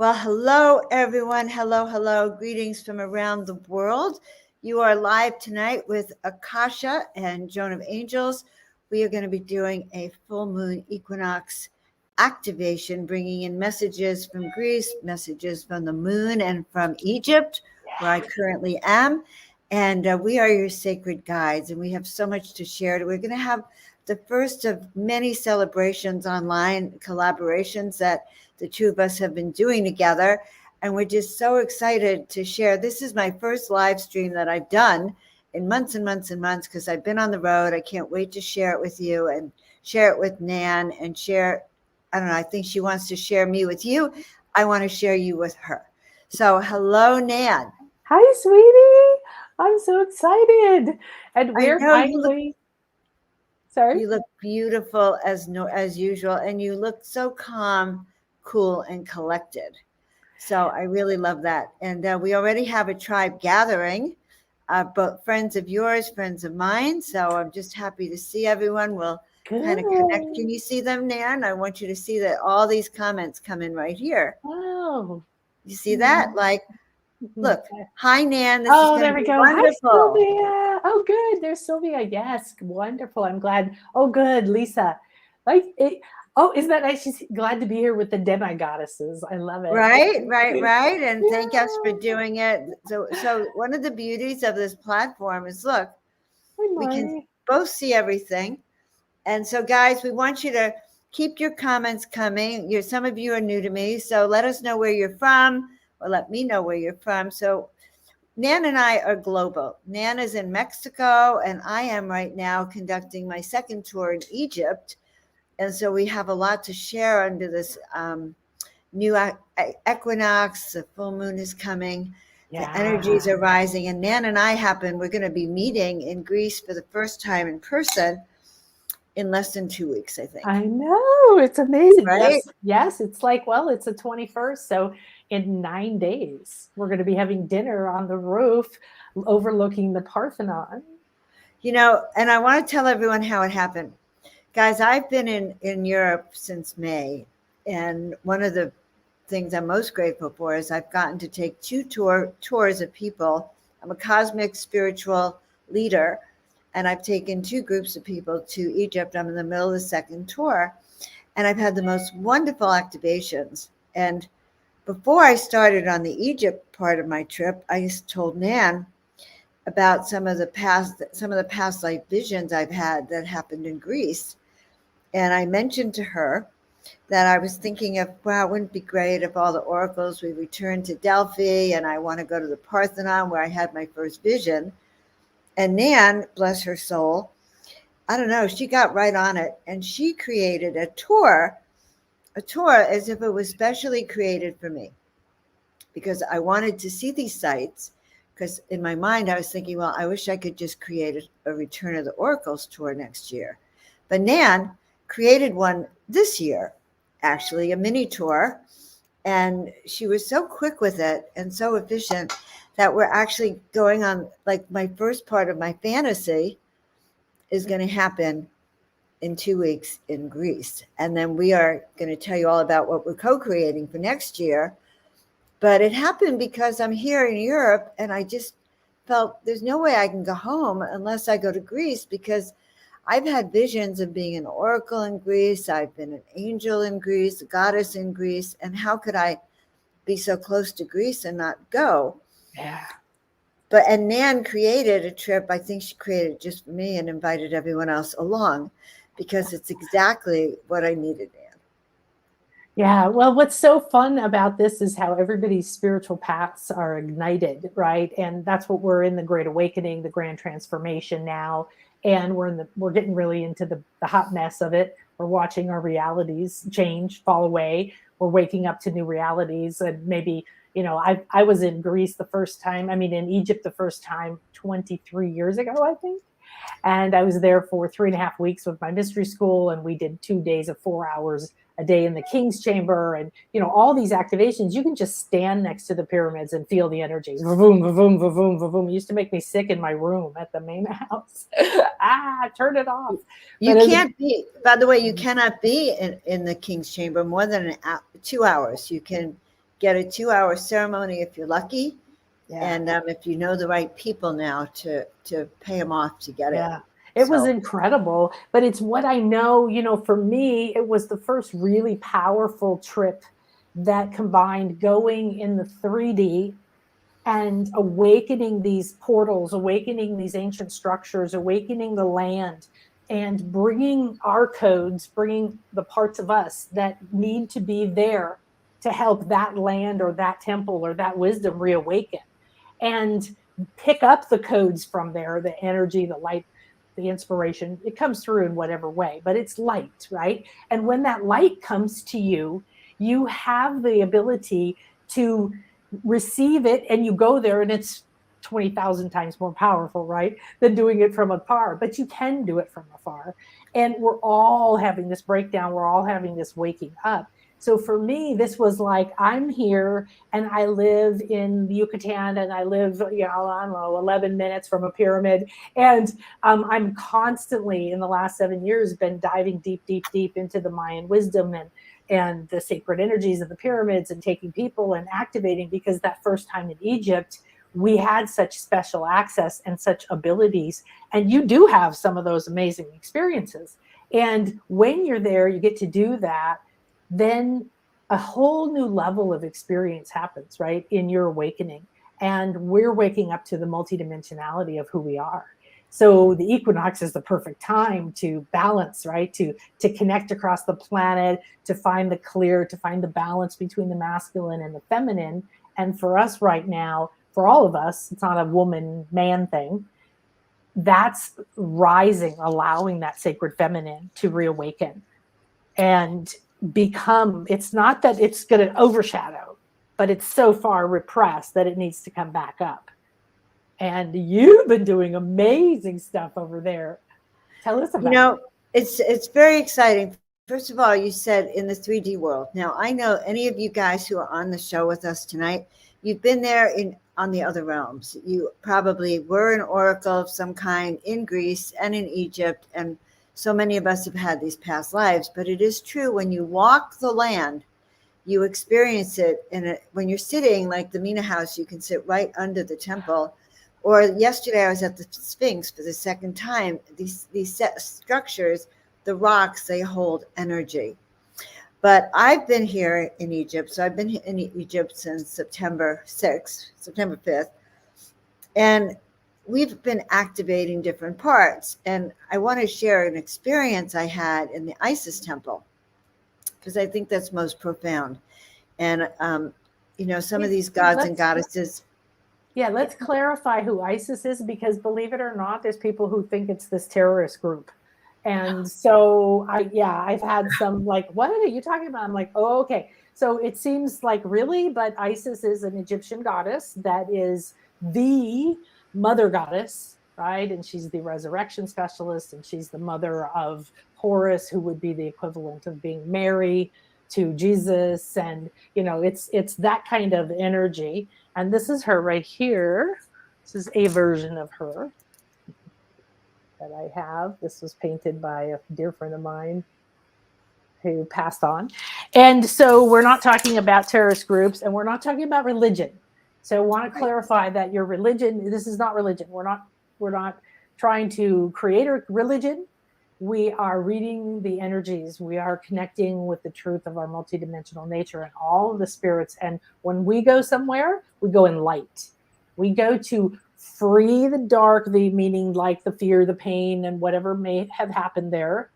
Well, hello, everyone. Hello, hello. Greetings from around the world. You are live tonight with Akasha and Joan of Angels. We are going to be doing a full moon equinox activation, bringing in messages from Greece, messages from the moon, and from Egypt, where I currently am. And we are your sacred guides, and we have so much to share. We're going to have the first of many celebrations online, collaborations that the two of us have been doing together. And we're just so excited to share. This is my first live stream that I've done in months and months and months because I've been on the road. I can't wait to share it with you and share it with Nan and share. I don't know. I think she wants to share me with you. I want to share you with her. So hello, Nan. Hi, sweetie. I'm so excited. And we're finally. You look beautiful as usual, and you look so calm, cool, and collected. So I really love that. And we already have a tribe gathering, both friends of yours, friends of mine. So I'm just happy to see everyone. We'll kind of connect. Can you see them, Nan? I want you to see that all these comments come in right here. Wow. You see that? Like, look, hi, Nan. This is there we go. Wonderful. Hi, Sylvia. Oh, good. There's Sylvia. Yes, wonderful. I'm glad. Oh, good, Lisa. Isn't that nice? She's glad to be here with the demigoddesses. I love it. Right. And thank us for doing it. So one of the beauties of this platform is, look, we can both see everything. And so, guys, we want you to keep your comments coming. Some of you are new to me, so let us know where you're from, or let me know where you're from. So Nan and I are global. Nan is in Mexico, and I am right now conducting my second tour in Egypt. And so we have a lot to share under this new equinox. The full moon is coming. Yeah. The energies are rising. And Nan and I we're going to be meeting in Greece for the first time in person in less than 2 weeks, I think. I know. It's amazing. Right? Yes. It's like, it's the 21st. So in 9 days, we're going to be having dinner on the roof overlooking the Parthenon. And I want to tell everyone how it happened. Guys, I've been in Europe since May. And one of the things I'm most grateful for is I've gotten to take 2 tours of people. I'm a cosmic spiritual leader. And I've taken 2 groups of people to Egypt. I'm in the middle of the second tour. And I've had the most wonderful activations. And before I started on the Egypt part of my trip, I just told Nan about some of the past life visions I've had that happened in Greece. And I mentioned to her that I was thinking of, wow, wouldn't it be great if all the oracles, we returned to Delphi, and I want to go to the Parthenon where I had my first vision. And Nan, bless her soul, I don't know, she got right on it, and she created a tour as if it was specially created for me, because I wanted to see these sites, because in my mind I was thinking, well, I wish I could just create a Return of the Oracles tour next year. But Nan created one this year, actually, a mini tour, and she was so quick with it and so efficient that we're actually going on, like, my first part of my fantasy is going to happen in 2 weeks in Greece. And then we are going to tell you all about what we're co-creating for next year. But it happened because I'm here in Europe, and I just felt there's no way I can go home unless I go to Greece, because I've had visions of being an oracle in Greece. I've been an angel in Greece, a goddess in Greece. And how could I be so close to Greece and not go? Yeah. And Nan created a trip. I think she created it just for me and invited everyone else along, because it's exactly what I needed, Nan. Yeah. Well, what's so fun about this is how everybody's spiritual paths are ignited, right? And that's what we're in the Great Awakening, the Grand Transformation now. And we're getting really into the hot mess of it. We're watching our realities change, fall away. We're waking up to new realities. And maybe, I was in Greece in Egypt the first time 23 years ago, I think. And I was there for 3.5 weeks with my mystery school. And we did 2 days of 4 hours a day in the King's Chamber, and all these activations. You can just stand next to the pyramids and feel the energies. Vroom, vroom, vroom, vroom. It used to make me sick in my room at the main house. Turn it off. You can't be. By the way, you cannot be in the King's Chamber more than 2 hours. You can get a 2-hour ceremony if you're lucky. Yeah. And if you know the right people now to pay them off to get Yeah. it. It was incredible, but it's what I know, for me, it was the first really powerful trip that combined going in the 3D and awakening these portals, awakening these ancient structures, awakening the land, and bringing our codes, bringing the parts of us that need to be there to help that land or that temple or that wisdom reawaken, and pick up the codes from there, the energy, the light, the inspiration. It comes through in whatever way, but it's light, right? And when that light comes to you, you have the ability to receive it, and you go there and it's 20,000 times more powerful, right, than doing it from afar. But you can do it from afar. And we're all having this breakdown. We're all having this waking up. So for me, this was like, I'm here and I live in Yucatan, and I live, I don't know, 11 minutes from a pyramid. And I'm constantly, in the last 7 years, been diving deep, deep, deep into the Mayan wisdom and the sacred energies of the pyramids, and taking people and activating, because that first time in Egypt, we had such special access and such abilities. And you do have some of those amazing experiences. And when you're there, you get to do that, then a whole new level of experience happens, right, in your awakening. And we're waking up to the multidimensionality of who we are. So the equinox is the perfect time to balance, right, to connect across the planet, to find the clear, to find the balance between the masculine and the feminine. And for us right now, for all of us, it's not a woman-man thing. That's rising, allowing that sacred feminine to reawaken and become, it's not that it's going to overshadow, but it's so far repressed that it needs to come back up. And you've been doing amazing stuff over there. Tell us about it. It's very exciting. First of all, you said in the 3D world. Now, I know any of you guys who are on the show with us tonight, you've been there on the other realms. You probably were an oracle of some kind in Greece and in Egypt, and so many of us have had these past lives. But it is true, when you walk the land, you experience it. And when you're sitting, like the Mina house, you can sit right under the temple. Or yesterday, I was at the Sphinx for the second time. These set structures, the rocks, they hold energy. But I've been here in Egypt. So I've been in Egypt since September 5th. And we've been activating different parts. And I want to share an experience I had in the Isis temple, because I think that's most profound. And, some of these gods and goddesses. Yeah, let's clarify who ISIS is, because believe it or not, there's people who think it's this terrorist group. And so I've had some like, what are you talking about? I'm like, oh, okay. So it seems like really, but Isis is an Egyptian goddess that is the mother goddess, right? And she's the resurrection specialist, and she's the mother of Horus, who would be the equivalent of being Mary to Jesus. And, it's that kind of energy. And this is her right here. This is a version of her that I have. This was painted by a dear friend of mine who passed on. And so we're not talking about terrorist groups, and we're not talking about religion. So I want to clarify that your religion, this is not religion. We're not trying to create a religion. We are reading the energies. We are connecting with the truth of our multidimensional nature and all of the spirits. And when we go somewhere, we go in light. We go to free the dark, meaning like the fear, the pain, and whatever may have happened there.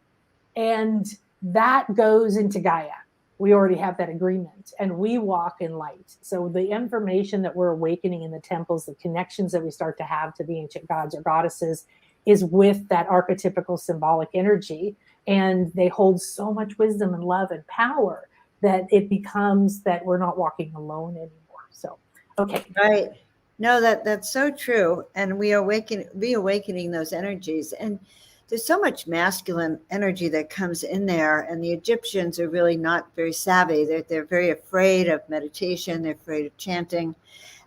And that goes into Gaia. We already have that agreement, and we walk in light. So the information that we're awakening in the temples, the connections that we start to have to the ancient gods or goddesses, is with that archetypical symbolic energy. And they hold so much wisdom and love and power that it becomes that we're not walking alone anymore. So, okay. Right. No, that's so true. And we are reawakening those energies. And there's so much masculine energy that comes in there. And the Egyptians are really not very savvy. They're very afraid of meditation. They're afraid of chanting.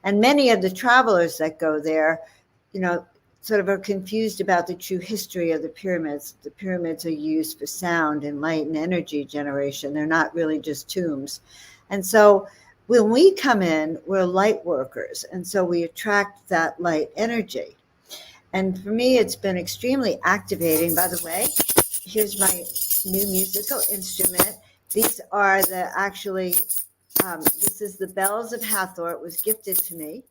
And many of the travelers that go there, sort of are confused about the true history of the pyramids. The pyramids are used for sound and light and energy generation. They're not really just tombs. And so when we come in, we're light workers, and so we attract that light energy. And for me, it's been extremely activating. By the way, here's my new musical instrument. These are this is the Bells of Hathor. It was gifted to me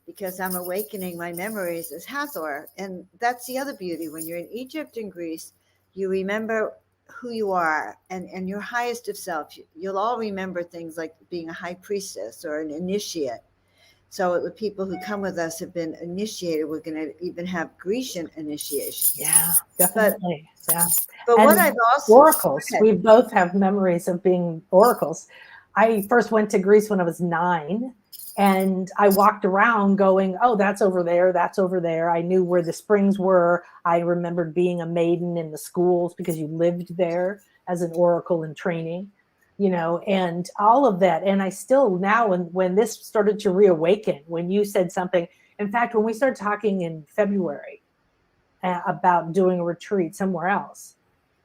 because I'm awakening my memories as Hathor. And that's the other beauty. When you're in Egypt and Greece, you remember who you are and your highest of self. You'll all remember things like being a high priestess or an initiate. So the people who come with us have been initiated. We're going to even have Grecian initiation. Yeah, definitely. But and what I've also oracles, we both have memories of being oracles. I first went to Greece when I was 9, and I walked around going, oh, that's over there, that's over there. I knew where the springs were. I remembered being a maiden in the schools because you lived there as an oracle in training, and all of that. And I still now, when this started to reawaken, when you said something, in fact, when we started talking in February about doing a retreat somewhere else,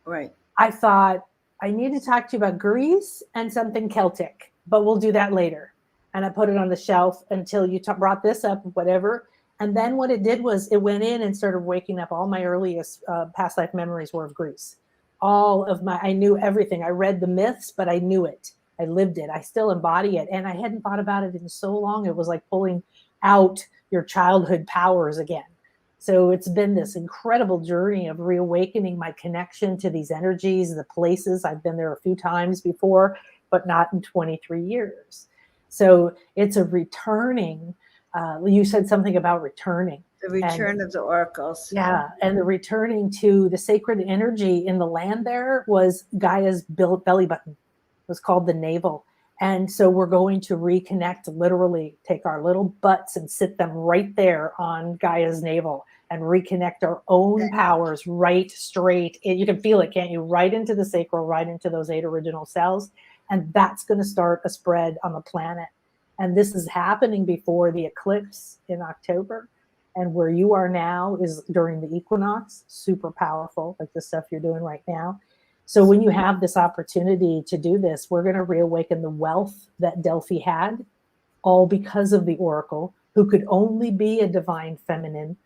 right, I thought, I need to talk to you about Greece and something Celtic, but we'll do that later. And I put it on the shelf until you brought this up, whatever. And then what it did was it went in and started waking up. All my earliest past life memories were of Greece. I knew everything. I read the myths, but I knew it. I lived it. I still embody it. And I hadn't thought about it in so long. It was like pulling out your childhood powers again. So it's been this incredible journey of reawakening my connection to these energies, the places. I've been there a few times before, but not in 23 years. So it's a returning. You said something about returning. The return of the oracles. Yeah, and the returning to the sacred energy in the land there was Gaia's belly button. It was called the Naval. And so we're going to reconnect, literally take our little butts and sit them right there on Gaia's navel and reconnect our own powers right straight. You can feel it, can't you? Right into the sacral, right into those 8 original cells. And that's going to start a spread on the planet. And this is happening before the eclipse in October. And where you are now is during the equinox, super powerful, like the stuff you're doing right now. So when you have this opportunity to do this, we're going to reawaken the wealth that Delphi had, all because of the oracle, who could only be a divine feminine,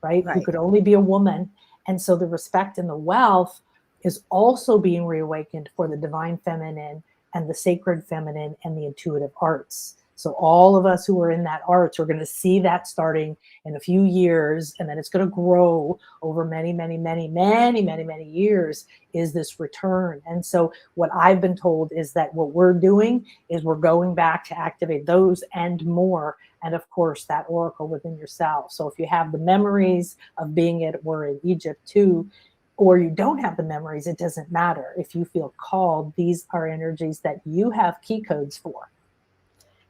right? Who could only be a woman. And so the respect and the wealth is also being reawakened for the divine feminine and the sacred feminine and the intuitive arts. So all of us who are in that arts, we're going to see that starting in a few years, and then it's going to grow over many, many, many, many, many, many years, is this return. And so what I've been told is that what we're doing is we're going back to activate those and more. And of course, that oracle within yourself. So if you have the memories of being we're in Egypt too, or you don't have the memories, it doesn't matter. If you feel called, these are energies that you have key codes for.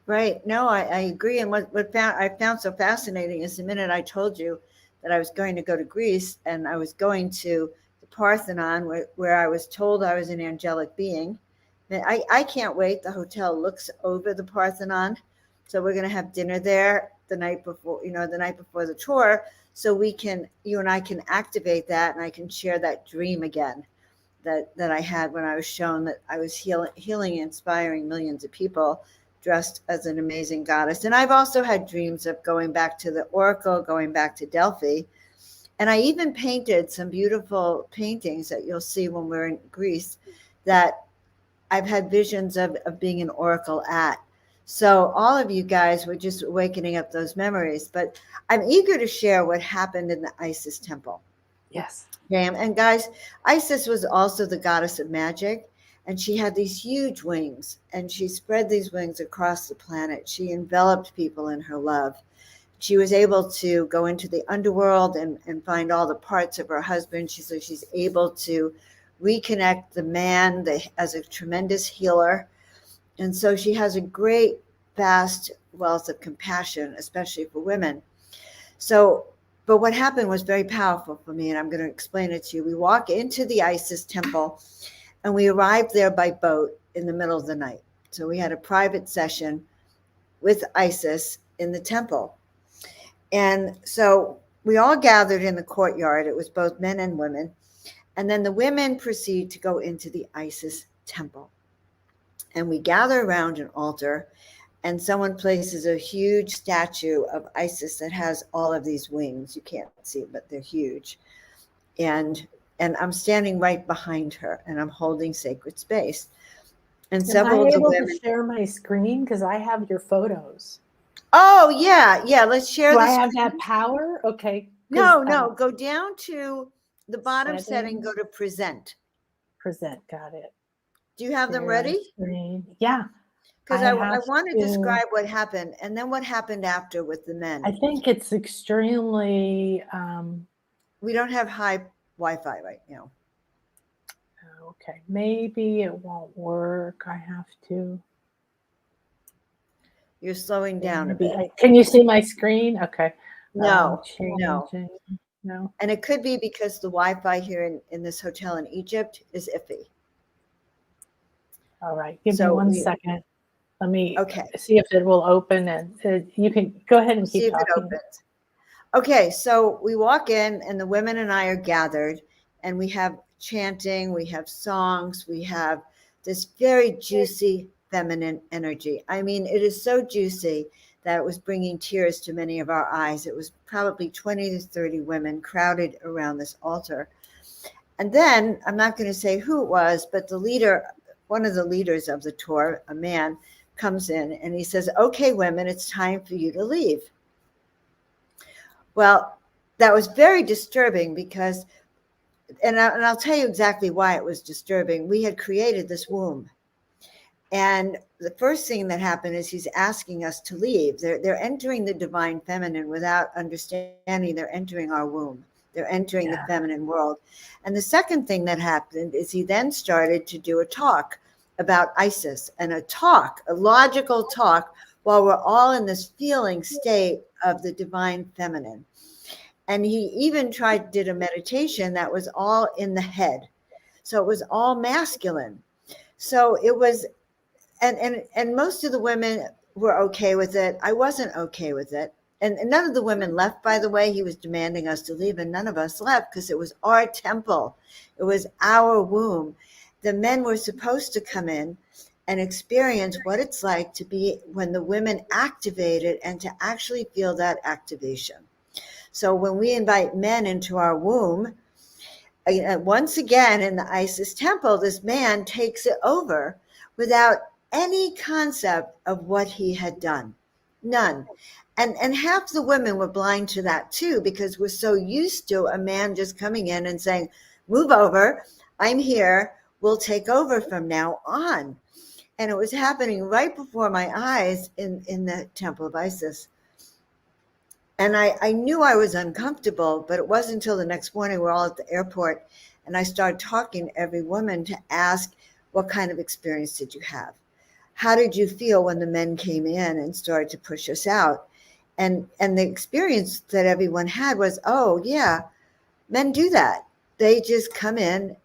Right. No, I agree. And what I found so fascinating is the minute I told you that I was going to go to Greece and I was going to the Parthenon, where I was told I was an angelic being. I can't wait. The hotel looks over the Parthenon. So we're going to have dinner there the night before the tour. So you and I can activate that, and I can share that dream again that I had when I was shown that I was healing, inspiring millions of people, dressed as an amazing goddess. And I've also had dreams of going back to the oracle, going back to Delphi. And I even painted some beautiful paintings that you'll see when we're in Greece that I've had visions of being an oracle at. So all of you guys were just awakening up those memories. But I'm eager to share what happened in the Isis temple. Yes. And guys, Isis was also the goddess of magic. And she had these huge wings, and she spread these wings across the planet. She enveloped people in her love. She was able to go into the underworld and find all the parts of her husband. She's able to reconnect the man as a tremendous healer. And so she has a great, vast wealth of compassion, especially for women. But what happened was very powerful for me, and I'm going to explain it to you. We walk into the Isis temple, and we arrived there by boat in the middle of the night. So we had a private session with Isis in the temple. And so we all gathered in the courtyard. It was both men and women. And then the women proceed to go into the Isis temple. And we gather around an altar, and someone places a huge statue of Isis that has all of these wings. You can't see, but they're huge. And I'm standing right behind her, and I'm holding sacred space. And several Am I of the able women. to share my screen? Because I have your photos. Oh, yeah. Let's share Do this. I have that power? Okay. No. Go down to the bottom setting. Go to present. Present. Got it. Do you have them ready? Screen. Yeah. Because I want to describe what happened and then what happened after with the men. I think it's extremely. We don't have high Wi-Fi right now. Okay. Maybe it won't work. I have to. You're slowing down a bit. Can you see my screen? Okay. No. No. And it could be because the Wi-Fi here in this hotel in Egypt is iffy. All right. Give me 1 second. Let me see if it will open, and you can go ahead and keep talking. If it opens. Okay. So we walk in, and the women and I are gathered, and we have chanting, we have songs, we have this very juicy feminine energy. I mean, it is so juicy that it was bringing tears to many of our eyes. It was probably 20 to 30 women crowded around this altar. And then, I'm not going to say who it was, but the leader, one of the leaders of the tour, a man, comes in and he says, "Okay, women, it's time for you to leave." Well, that was very disturbing because, and I'll tell you exactly why it was disturbing. We had created this womb. And the first thing that happened is he's asking us to leave. They're entering the divine feminine without understanding they're entering our womb. They're entering the feminine world. And the second thing that happened is he then started to do a talk about Isis, and a logical talk, while we're all in this feeling state of the divine feminine. And he even did a meditation that was all in the head. So it was all masculine. So it was, and most of the women were okay with it. I wasn't okay with it. And none of the women left, by the way. He was demanding us to leave, and none of us left because it was our temple. It was our womb. The men were supposed to come in and experience what it's like to be when the women activated and to actually feel that activation. So when we invite men into our womb, once again in the Isis temple, this man takes it over without any concept of what he had done. None. And half the women were blind to that too, because we're so used to a man just coming in and saying, "Move over, I'm here, we'll take over from now on." And it was happening right before my eyes in the temple of Isis. And I knew I was uncomfortable, but it wasn't until the next morning we're all at the airport and I started talking to every woman to ask, what kind of experience did you have? How did you feel when the men came in and started to push us out? And the experience that everyone had was, oh yeah, men do that. They just come in.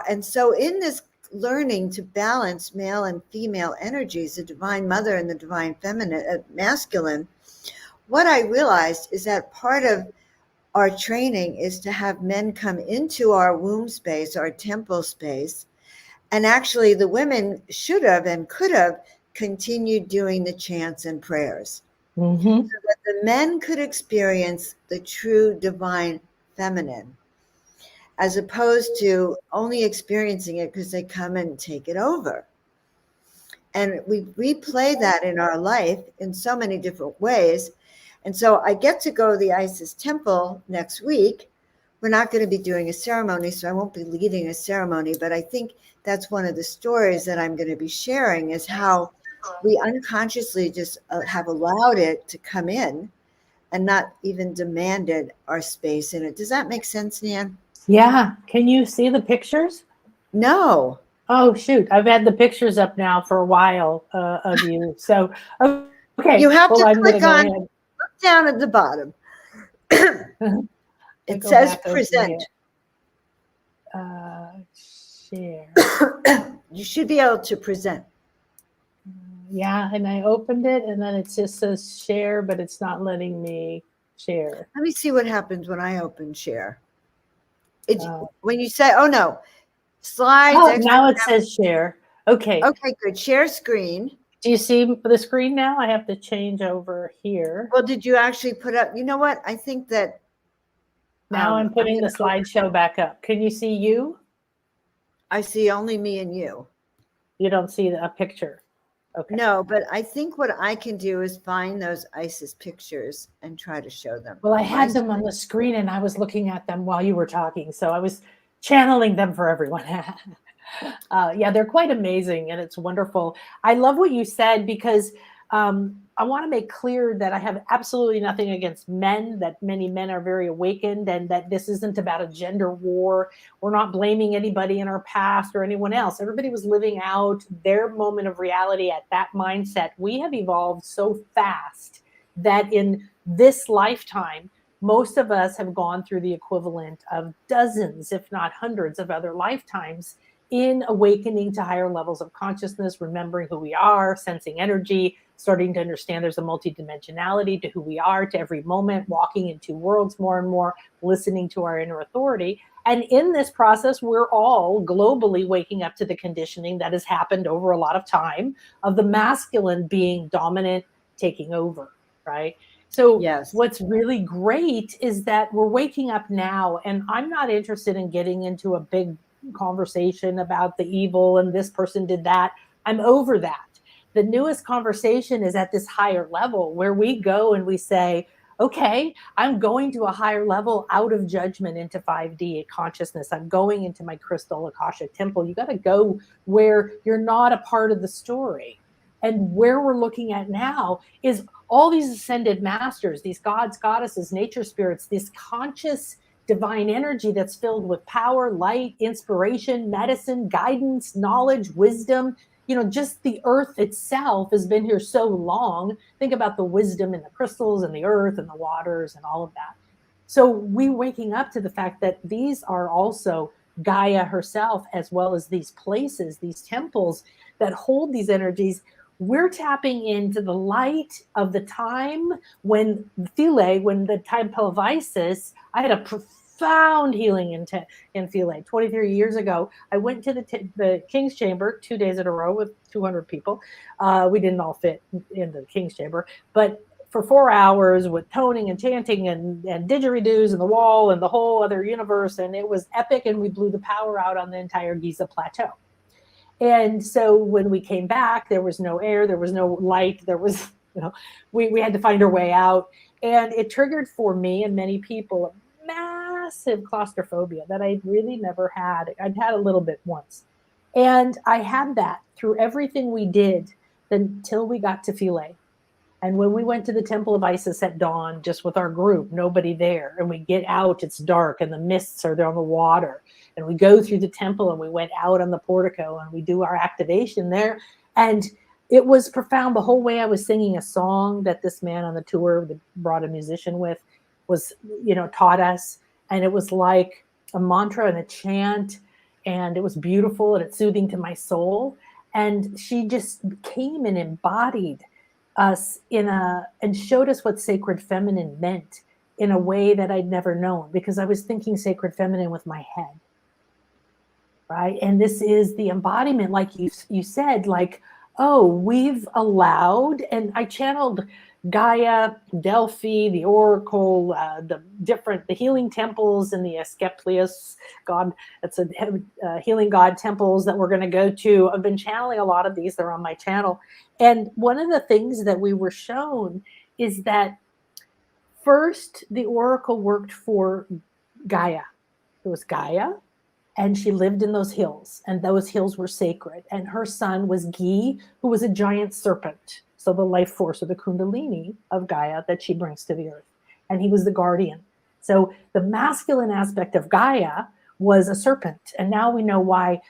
And so in this learning to balance male and female energies, the divine mother and the divine feminine, masculine, what I realized is that part of our training is to have men come into our womb space, our temple space, and actually the women should have and could have continued doing the chants and prayers, so that the men could experience the true divine feminine, as opposed to only experiencing it because they come and take it over. And we replay that in our life in so many different ways. And so I get to go to the Isis temple next week. We're not going to be doing a ceremony, so I won't be leading a ceremony, but I think that's one of the stories that I'm going to be sharing, is how we unconsciously just have allowed it to come in and not even demanded our space in it. Does that make sense, Nan? Yeah. Can you see the pictures? No. Oh, shoot. I've had the pictures up now for a while of you. So, okay. You have to click on, look down at the bottom. It says present. Share. You should be able to present. Yeah, and I opened it, and then it just says share, but it's not letting me share. Let me see what happens when I open share. When you say, oh no, slides. Oh, now it says share. Okay. Okay, good. Share screen. Do you see the screen now? I have to change over here. Well, did you actually put up? You know what? I think that Now I'm putting the slideshow back up. Can you see you? I see only me and you. You don't see a picture. Okay. No, but I think what I can do is find those ISIS pictures and try to show them. Well, I had them on the screen and I was looking at them while you were talking. So I was channeling them for everyone. Yeah, they're quite amazing and it's wonderful. I love what you said because I want to make clear that I have absolutely nothing against men, that many men are very awakened and that this isn't about a gender war. We're not blaming anybody in our past or anyone else. Everybody was living out their moment of reality at that mindset. We have evolved so fast that in this lifetime, most of us have gone through the equivalent of dozens, if not hundreds of other lifetimes in awakening to higher levels of consciousness, remembering who we are, sensing energy, starting to understand there's a multidimensionality to who we are, to every moment, walking in two worlds more and more, listening to our inner authority. And in this process, we're all globally waking up to the conditioning that has happened over a lot of time of the masculine being dominant, taking over, right? So yes. What's really great is that we're waking up now, and I'm not interested in getting into a big conversation about the evil and this person did that. I'm over that. The newest conversation is at this higher level where we go and we say, okay, I'm going to a higher level out of judgment into 5D consciousness. I'm going into my crystal Akasha temple. You got to go where you're not a part of the story. And where we're looking at now is all these ascended masters, these gods, goddesses, nature spirits, this conscious divine energy that's filled with power, light, inspiration, medicine, guidance, knowledge, wisdom. You know, just the earth itself has been here so long. Think about the wisdom in the crystals and the earth and the waters and all of that. So we waking up to the fact that these are also Gaia herself, as well as these places, these temples that hold these energies. We're tapping into the light of the time when the temple of Isis, I had a profound healing in Philae. 23 years ago, I went to the King's Chamber 2 days in a row with 200 people. We didn't all fit in the King's Chamber, but for 4 hours with toning and chanting and didgeridoos and the wall and the whole other universe. And it was epic. And we blew the power out on the entire Giza Plateau. And so when we came back, there was no air, there was no light, there was, we had to find our way out. And it triggered for me and many people a massive claustrophobia that I really never had. I'd had a little bit once. And I had that through everything we did until we got to Philae. And when we went to the Temple of Isis at dawn, just with our group, nobody there, and we get out, it's dark, and the mists are there on the water. And we go through the temple, and we went out on the portico, and we do our activation there. And it was profound. The whole way I was singing a song that this man on the tour that brought a musician with was, taught us. And it was like a mantra and a chant, and it was beautiful, and it's soothing to my soul. And she just came and embodied us and showed us what sacred feminine meant in a way that I'd never known, because I was thinking sacred feminine with my head, right? And this is the embodiment, like you said, like, oh, we've allowed, and I channeled Gaia, Delphi, the Oracle, the healing temples and the Asclepius God, that's a healing God temples that we're going to go to. I've been channeling a lot of these. They're on my channel. And one of the things that we were shown is that first the Oracle worked for Gaia. It was Gaia, and she lived in those hills, and those hills were sacred. And her son was Gi, who was a giant serpent. So the life force, or the Kundalini of Gaia that she brings to the earth. And he was the guardian. So the masculine aspect of Gaia was a serpent. And now we know why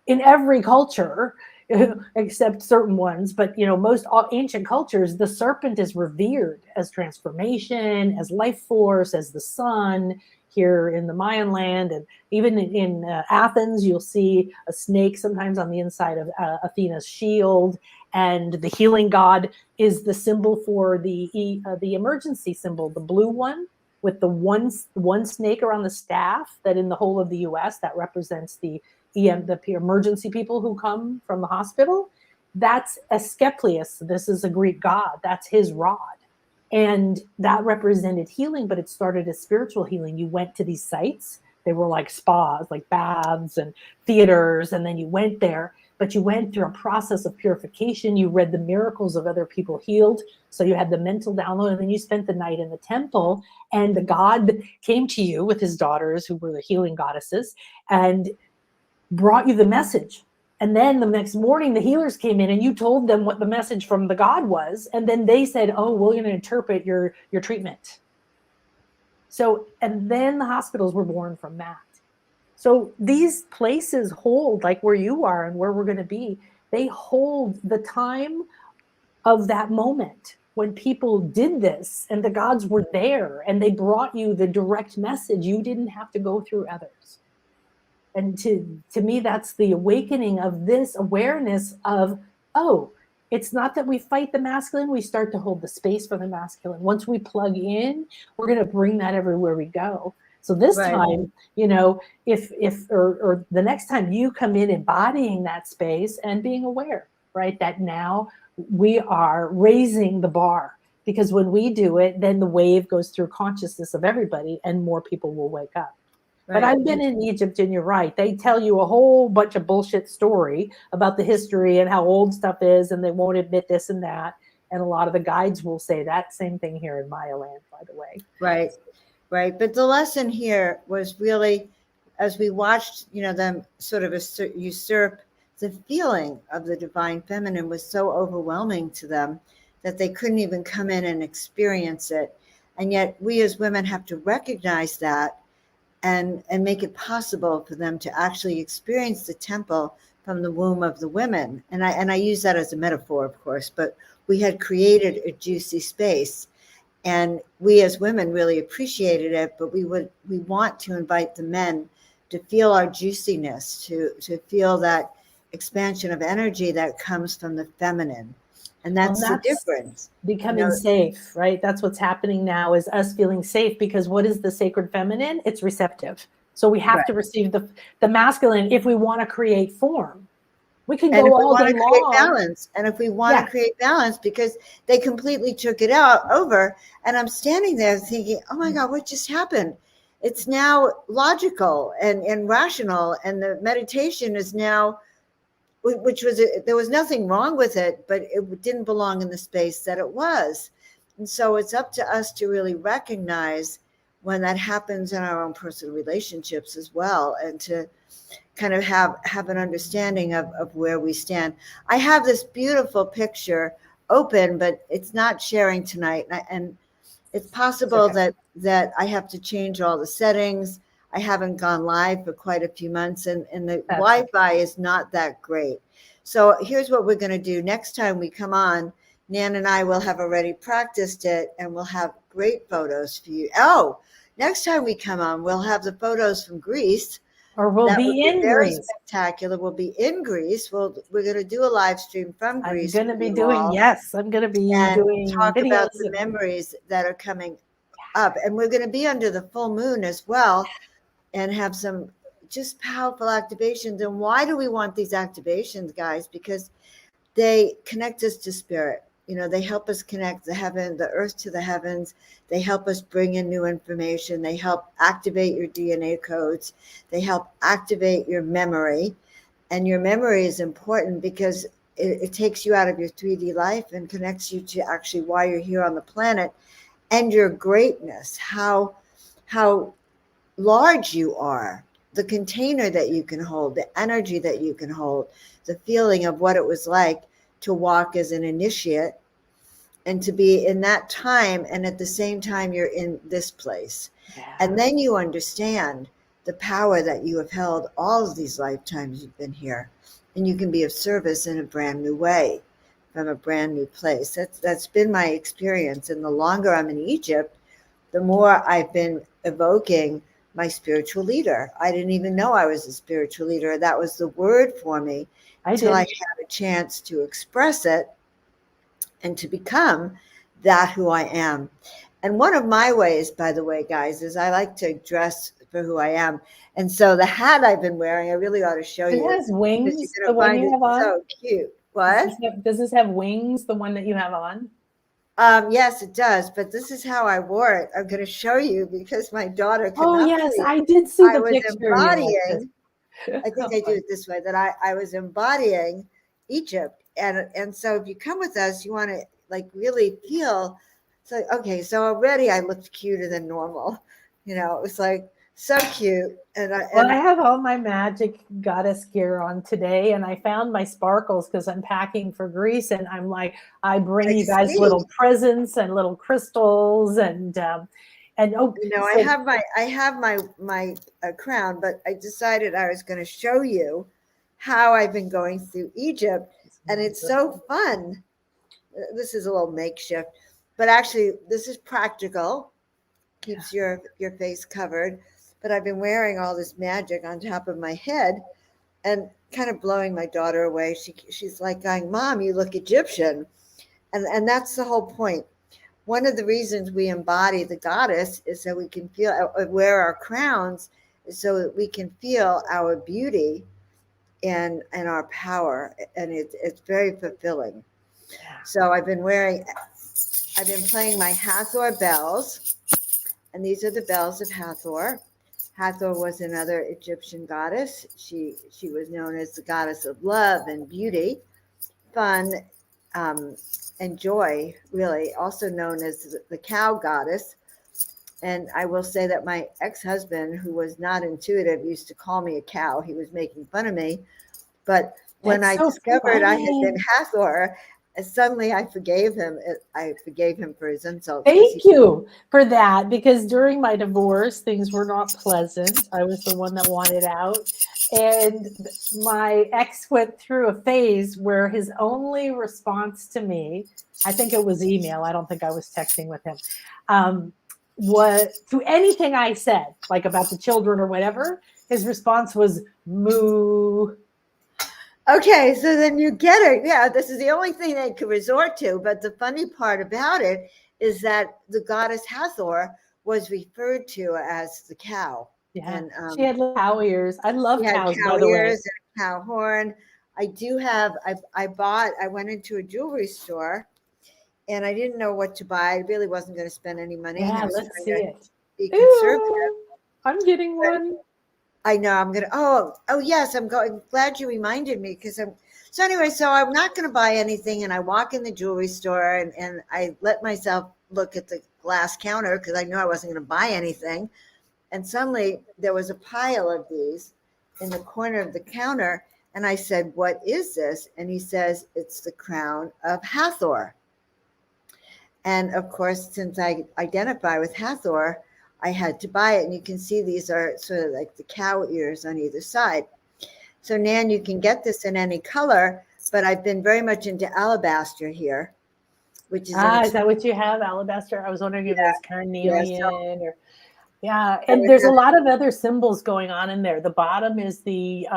in every culture, except certain ones, but most ancient cultures, the serpent is revered as transformation, as life force, as the sun. Here in the Mayan land, and even in Athens, you'll see a snake sometimes on the inside of Athena's shield. And the healing god is the symbol for the emergency symbol, the blue one with the one snake around the staff. That in the whole of the U.S. that represents the emergency people who come from the hospital. that's Asclepius. This is a Greek god. That's his rod. And that represented healing, but it started as spiritual healing. You went to these sites. They were like spas, like baths and theaters. And then you went there, but you went through a process of purification. You read the miracles of other people healed. So you had the mental download, and then you spent the night in the temple, and the god came to you with his daughters, who were the healing goddesses, and brought you the message. And then the next morning, the healers came in and you told them what the message from the god was. And then they said, oh, we're going to interpret your treatment. So, and then the hospitals were born from that. So these places hold, like where you are and where we're going to be, they hold the time of that moment when people did this and the gods were there and they brought you the direct message. You didn't have to go through others. And to me, that's the awakening of this awareness of, oh, it's not that we fight the masculine, we start to hold the space for the masculine. Once we plug in, we're going to bring that everywhere we go. So this time, you know, if the next time you come in embodying that space and being aware, right, that now we are raising the bar, because when we do it, then the wave goes through consciousness of everybody and more people will wake up. But I've been in Egypt, and you're right. They tell you a whole bunch of bullshit story about the history and how old stuff is, and they won't admit this and that. And a lot of the guides will say that same thing here in Maya land, by the way. Right. But the lesson here was really, as we watched, you know, them sort of usurp the feeling of the divine feminine was so overwhelming to them that they couldn't even come in and experience it. And yet we as women have to recognize that and make it possible for them to actually experience the temple from the womb of the women. And I use that as a metaphor, of course, but we had created a juicy space, and we as women really appreciated it, but we want to invite the men to feel our juiciness, to feel that expansion of energy that comes from the feminine. And that's the difference. Becoming safe, right? That's what's happening now, is us feeling safe, because what is the sacred feminine? It's receptive. So we have to receive the masculine if we want to create form. We can go all day long. Create balance, and if we want to create balance, because they completely took it over, and I'm standing there thinking, oh my God, what just happened? It's now logical and rational, and the meditation is now, which was, there was nothing wrong with it, but it didn't belong in the space that it was. And so it's up to us to really recognize when that happens in our own personal relationships as well, and to kind of have an understanding of where we stand. I have this beautiful picture open, but it's not sharing tonight. And it's possible that I have to change all the settings. I haven't gone live for quite a few months, and the Wi-Fi is not that great. So here's what we're going to do. Next time we come on, Nan and I will have already practiced it, and we'll have great photos for you. Oh, next time we come on, we'll have the photos from Greece. Or we'll be in Greece. Spectacular. We'll be in Greece. We're going to do a live stream from Greece. I'm going to be doing, I'm going to be doing talk about the memories that are coming up. And we're going to be under the full moon as well, and have some just powerful activations. And why do we want these activations, guys? Because they connect us to spirit. You know, they help us connect the earth to the heavens. They help us bring in new information. They help activate your DNA codes. They help activate your memory. And your memory is important because it takes you out of your 3D life and connects you to actually why you're here on the planet, and your greatness, how large you are, the container that you can hold, the energy that you can hold, the feeling of what it was like to walk as an initiate and to be in that time, and at the same time you're in this place. And then you understand the power that you have held all of these lifetimes you've been here, and you can be of service in a brand new way from a brand new place. That's been my experience. And the longer I'm in Egypt, the more I've been evoking my spiritual leader. I didn't even know I was a spiritual leader. That was the word for me until I had a chance to express it and to become that who I am. And one of my ways, by the way, guys, is I like to dress for who I am. And so the hat I've been wearing, I really ought to show you. It has wings. The one you have on. So cute. What? Does this have wings, the one that you have on? Yes, it does. But this is how I wore it. I'm going to show you because my daughter Oh, cannot yes, see. I did see I the was picture of you like this. embodying. I think I do it this way, that I was embodying Egypt. And so if you come with us, you want to like really feel. So okay, so already I looked cuter than normal. You know, it was like so cute. Well, I have all my magic goddess gear on today, and I found my sparkles because I'm packing for Greece, and I'm like, I bring I you guys see. little presents and little crystals, and oh, You know, so, I have my crown, but I decided I was going to show you how I've been going through Egypt, and it's so fun. This is a little makeshift, but actually this is practical. Keeps your face covered. But I've been wearing all this magic on top of my head and kind of blowing my daughter away. She's like going, "Mom, you look Egyptian," and that's the whole point. One of the reasons we embody the goddess is so we can feel, wear our crowns, so that we can feel our beauty and our power, and it's very fulfilling. So I've been playing my Hathor bells, and these are the bells of Hathor. Hathor was another Egyptian goddess. She was known as the goddess of love and beauty, fun, and joy, really, also known as the cow goddess. And I will say that my ex-husband, who was not intuitive, used to call me a cow. He was making fun of me. But when I discovered I had been Hathor, suddenly I forgave him. I forgave him for his insults. Thank you for that, because during my divorce, things were not pleasant. I was the one that wanted out. And my ex went through a phase where his only response to me, I think it was email, I don't think I was texting with him, was to anything I said, like about the children or whatever, his response was moo. Okay, so then you get it. Yeah, this is the only thing they could resort to. But the funny part about it is that the goddess Hathor was referred to as the cow. Yeah, and she had cow ears. I love cows, cow by the way. ears and a cow horn. I do have. I went into a jewelry store, and I didn't know what to buy. I really wasn't going to spend any money. Yeah, I was let's see it. be conservative. Ooh, I'm getting one. I know I'm gonna. Oh yes, I'm going. Glad you reminded me because I'm. So anyway, so I'm not going to buy anything, and I walk in the jewelry store, and I let myself look at the glass counter because I knew I wasn't going to buy anything, and suddenly there was a pile of these in the corner of the counter, and I said, "What is this?" And he says, "It's the crown of Hathor." And of course, since I identify with Hathor, I had to buy it. And you can see these are sort of like the cow ears on either side. So Nan, you can get this in any color, but I've been very much into alabaster here, which is is that what you have, alabaster? I was wondering if it was carnelian or and there's a lot of other symbols going on in there. The bottom is the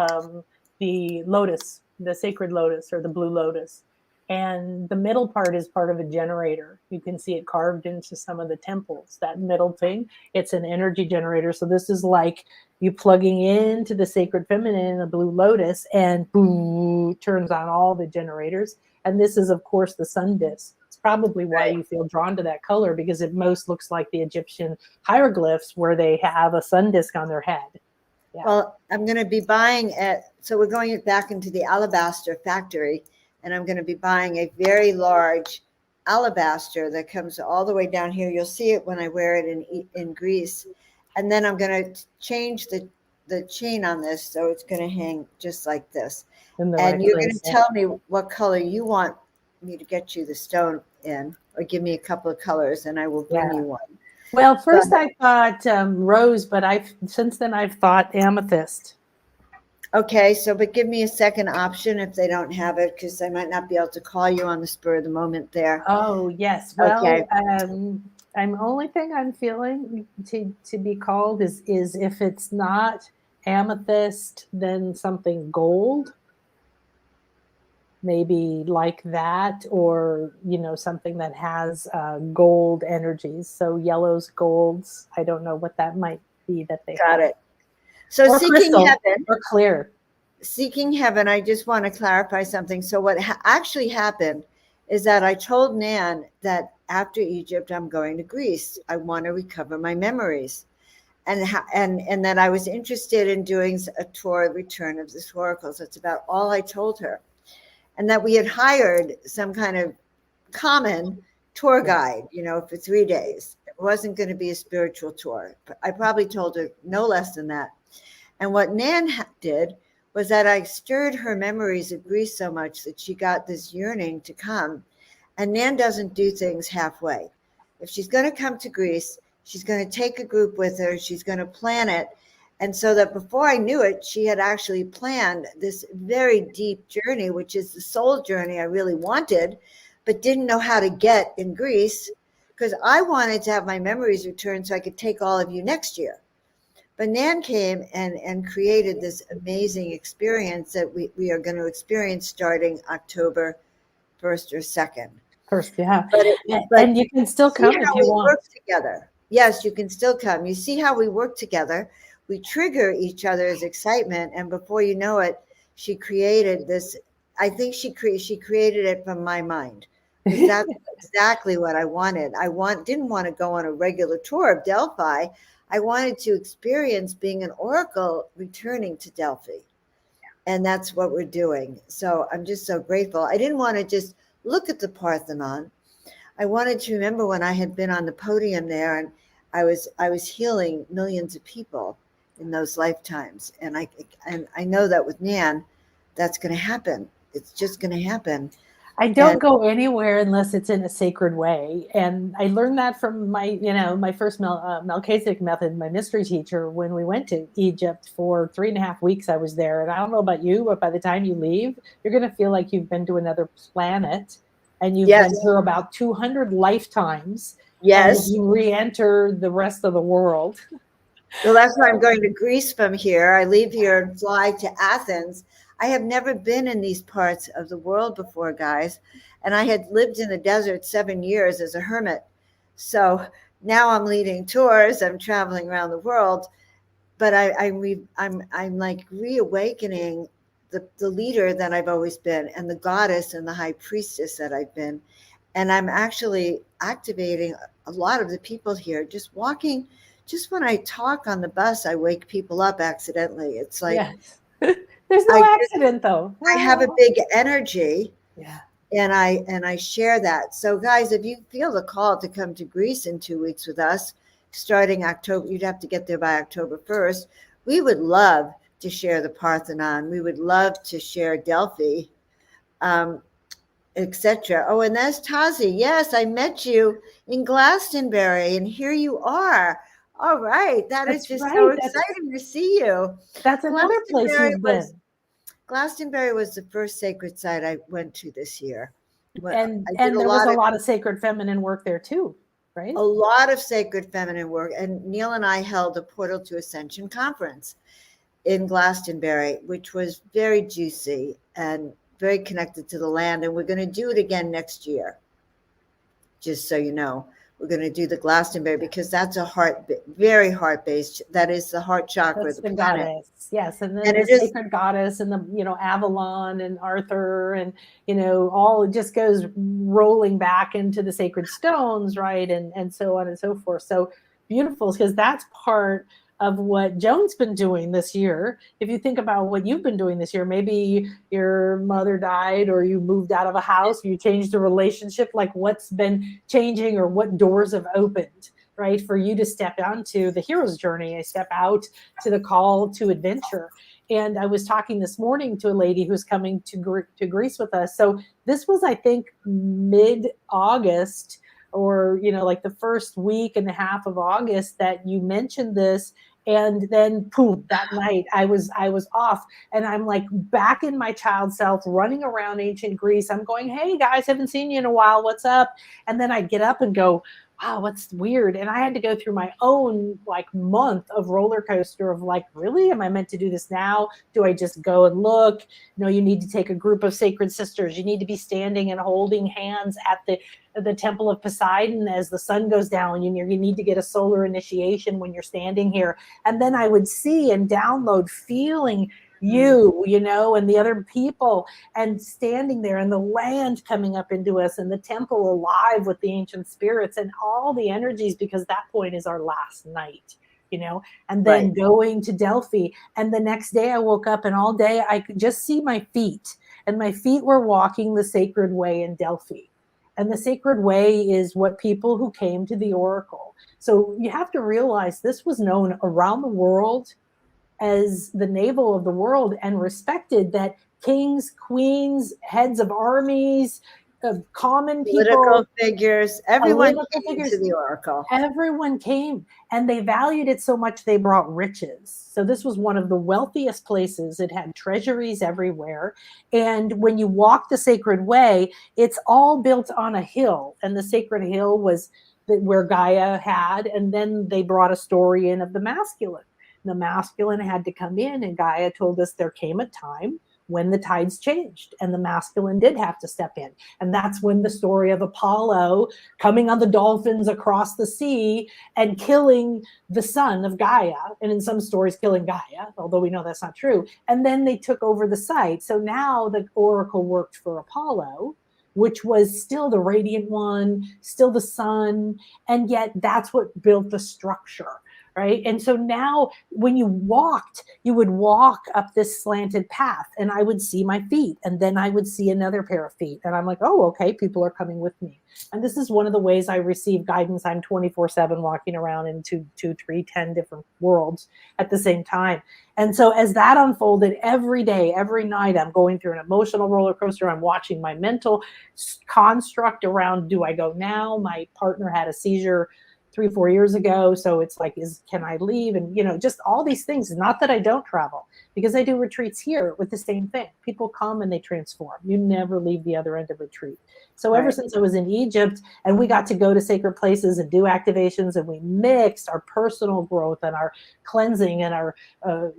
lotus, the sacred lotus or the blue lotus. And the middle part is part of a generator. You can see it carved into some of the temples. That middle thing, it's an energy generator. So this is like you plugging into the sacred feminine, the blue lotus, and boom, turns on all the generators. And this is, of course, the sun disk. It's probably why you feel drawn to that color, because it most looks like the Egyptian hieroglyphs where they have a sun disk on their head. Yeah. Well, I'm going to be buying it. So we're going back into the alabaster factory. And I'm going to be buying a very large alabaster that comes all the way down here. You'll see it when I wear it in Greece. And then I'm going to change the chain on this, so it's going to hang just like this. And you're going to tell me what color you want me to get you the stone in, or give me a couple of colors, and I will bring you one. Well, first I thought rose, but since then I've thought amethyst. Okay, but give me a second option if they don't have it, because I might not be able to call you on the spur of the moment there. Oh, yes. Well, only thing I'm feeling to be called is if it's not amethyst, then something gold. Maybe like that, or, something that has gold energies. So yellows, golds. I don't know what that might be that they got have. it. So or seeking crystal, heaven or clear. Seeking heaven, I just want to clarify something. So what actually happened is that I told Nan that after Egypt, I'm going to Greece. I want to recover my memories. And that I was interested in doing a tour, Return of the Oracles. That's about all I told her. And that we had hired some kind of common tour guide, for 3 days. It wasn't going to be a spiritual tour. But I probably told her no less than that. And what Nan did was that I stirred her memories of Greece so much that she got this yearning to come. And Nan doesn't do things halfway. If she's going to come to Greece, she's going to take a group with her. She's going to plan it. And so that before I knew it, she had actually planned this very deep journey, which is the soul journey I really wanted, but didn't know how to get in Greece, because I wanted to have my memories returned so I could take all of you next year. But Nan came and created this amazing experience that we are going to experience starting October 1st or 2nd. First, yeah. But and you can still come if you want. Work together. Yes, you can still come. You see how we work together. We trigger each other's excitement, and before you know it, she created this. I think she created it from my mind. That's exactly what I wanted. Didn't want to go on a regular tour of Delphi. I wanted to experience being an oracle returning to Delphi. And that's what we're doing. So I'm just so grateful. I didn't want to just look at the Parthenon. I wanted to remember when I had been on the podium there, and I was healing millions of people in those lifetimes. And I know that with Nan, that's going to happen. It's just going to happen. I don't go anywhere unless it's in a sacred way. And I learned that from my first Melchizedek method, my mystery teacher, when we went to Egypt for 3.5 weeks. I was there. And I don't know about you, but by the time you leave, you're going to feel like you've been to another planet, and you've been through about 200 lifetimes. Yes. And you re-enter the rest of the world. Well, that's why I'm going to Greece from here. I leave here and fly to Athens. I have never been in these parts of the world before, guys. And I had lived in the desert 7 years as a hermit. So now I'm leading tours. I'm traveling around the world. But I'm like reawakening the leader that I've always been, and the goddess and the high priestess that I've been. And I'm actually activating a lot of the people here. Just walking, just when I talk on the bus, I wake people up accidentally. It's like... Yes. There's no accident, though. I have a big energy, yeah, and I share that. So, guys, if you feel the call to come to Greece in 2 weeks with us, starting October, you'd have to get there by October 1st. We would love to share the Parthenon. We would love to share Delphi, etc. Oh, and there's Tazi. Yes, I met you in Glastonbury, and here you are. All right. That's just right. So exciting to see you. That's another place you've been. Glastonbury was the first sacred site I went to this year. And there was a lot of sacred feminine work there too, right? A lot of sacred feminine work. And Neil and I held a Portal to Ascension conference in Glastonbury, which was very juicy and very connected to the land. And we're going to do it again next year, just so you know. We're going to do the Glastonbury because that's very heart-based. That is the heart chakra. That's the goddess. Yes. And then the sacred goddess and the, Avalon and Arthur and, all it just goes rolling back into the sacred stones, right? And so on and so forth. So beautiful, because that's part of what Joan's been doing this year. If you think about what you've been doing this year, maybe your mother died, or you moved out of a house, or you changed a relationship, like what's been changing or what doors have opened, right? For you to step onto the hero's journey, I step out to the call to adventure. And I was talking this morning to a lady who's coming to Greece with us. So this was, I think, mid-August, or, like the first week and a half of August that you mentioned this. And then boom, that night I was off, and I'm like back in my child self, running around ancient Greece. I'm going, hey guys, haven't seen you in a while. What's up? And then I get up and go, wow, what's weird? And I had to go through my own month of roller coaster of really, am I meant to do this now? Do I just go and look? No, you need to take a group of sacred sisters. You need to be standing and holding hands at the temple of Poseidon as the sun goes down. You need to get a solar initiation when you're standing here. And then I would see and download feeling you know, and the other people, and standing there, and the land coming up into us, and the temple alive with the ancient spirits and all the energies, because that point is our last night, you know, and then going to Delphi. And the next day I woke up, and all day I could just see my feet, and my feet were walking the sacred way in Delphi. And the sacred way is what people who came to the oracle. So you have to realize this was known around the world as the navel of the world, and respected, that kings, queens, heads of armies, of common Political people, figures, everyone political came figures, to the oracle. everyone came, and they valued it so much they brought riches. So this was one of the wealthiest places. It had treasuries everywhere. And when you walk the sacred way, it's all built on a hill, and the sacred hill was where Gaia had, and then they brought a story in of the masculine. The masculine had to come in, and Gaia told us there came a time when the tides changed, and the masculine did have to step in. And that's when the story of Apollo coming on the dolphins across the sea and killing the son of Gaia, and in some stories killing Gaia, although we know that's not true. And then they took over the site. So now the oracle worked for Apollo, which was still the radiant one, still the sun, and yet that's what built the structure. Right. And so now when you walked, you would walk up this slanted path, and I would see my feet, and then I would see another pair of feet. And I'm like, oh, okay, people are coming with me. And this is one of the ways I receive guidance. I'm 24/7 walking around in 2, 3, 10 different worlds at the same time. And so as that unfolded every day, every night, I'm going through an emotional roller coaster. I'm watching my mental construct around, do I go now? My partner had a seizure 3-4 years ago, so it's like, can I leave? And you know, just all these things. Not that I don't travel, because I do retreats here with the same thing. People come and they transform. You never leave the other end of retreat. So ever since I was in Egypt, and we got to go to sacred places and do activations, and we mixed our personal growth and our cleansing and our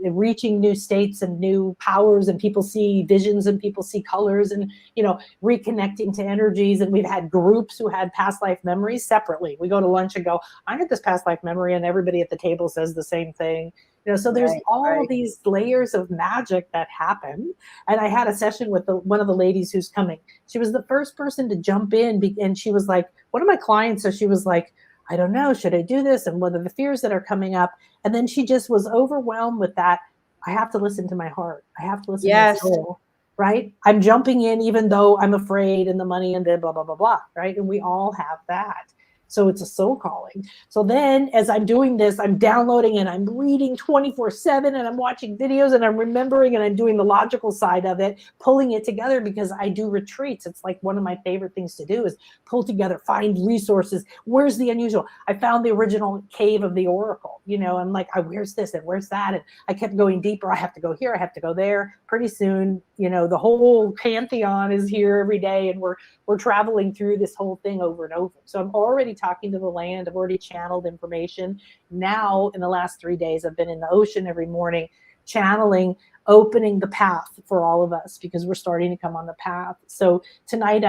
reaching new states and new powers, and people see visions and people see colors, and you know, reconnecting to energies. And we've had groups who had past life memories separately. We go to lunch and go, I had this past life memory, and everybody at the table says the same thing. You know, so there's all these layers of magic that happen. And I had a session with one of the ladies who's coming. She was the first person to jump in, and she was like, one of my clients. So she was like, I don't know, should I do this? And what are the fears that are coming up? And then she just was overwhelmed with that. I have to listen to my heart. I have to listen to my soul. Right? I'm jumping in even though I'm afraid, and the money, and then blah, blah, blah, blah. Right? And we all have that. So it's a soul calling. So then as I'm doing this, I'm downloading and I'm reading 24/7, and I'm watching videos, and I'm remembering, and I'm doing the logical side of it, pulling it together, because I do retreats. It's like one of my favorite things to do is pull together, find resources. Where's the unusual? I found the original cave of the oracle, you know, I'm like, where's this and where's that? And I kept going deeper. I have to go here. I have to go there. Pretty soon, you know, the whole pantheon is here every day, and we're traveling through this whole thing over and over. So I'm already talking to the land. I've already channeled information. Now, in the last 3 days, I've been in the ocean every morning, channeling, opening the path for all of us, because we're starting to come on the path. So tonight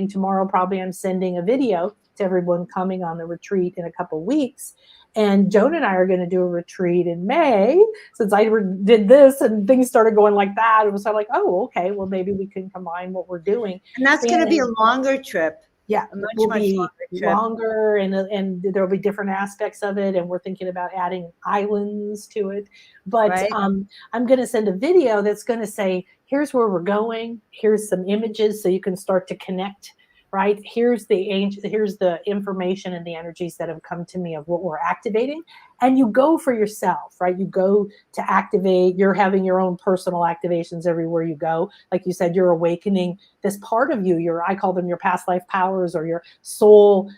tomorrow probably I'm sending a video to everyone coming on the retreat in a couple of weeks. And Joan and I are going to do a retreat in May. Since I did this and things started going like that, it was sort of like, oh, okay, well, maybe we can combine what we're doing. And that's going to be a longer trip. Yeah, a much longer, and there'll be different aspects of it. And we're thinking about adding islands to it. But I'm going to send a video that's going to say, here's where we're going. Here's some images so you can start to connect. Right? Here's the information and the energies that have come to me of what we're activating. And you go for yourself, right? You go to activate. You're having your own personal activations everywhere you go. Like you said, you're awakening this part of you. I call them your past life powers, or your soul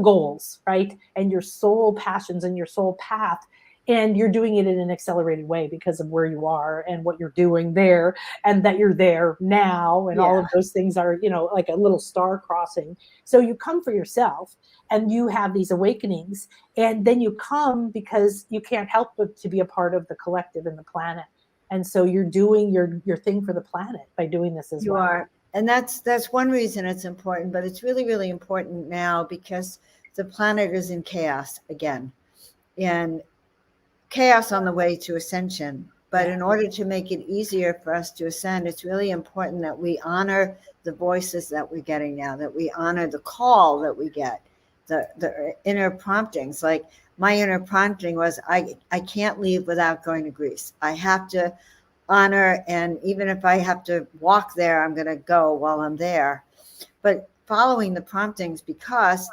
goals, right? And your soul passions and your soul path. And you're doing it in an accelerated way because of where you are and what you're doing there, and that you're there now. And all of those things are, you know, like a little star crossing. So you come for yourself, and you have these awakenings, and then you come because you can't help but to be a part of the collective and the planet. And so you're doing your thing for the planet by doing this as well. You are. And that's one reason it's important, but it's really, really important now because the planet is in chaos again. And chaos on the way to ascension But Yeah. in order to make it easier for us to ascend, it's really important that we honor the voices that we're getting now, that we honor the call that we get, the inner promptings. Like my inner prompting was, I can't leave without going to Greece. I have to honor, and even if I have to walk there, I'm going to go while I'm there. But following the promptings, because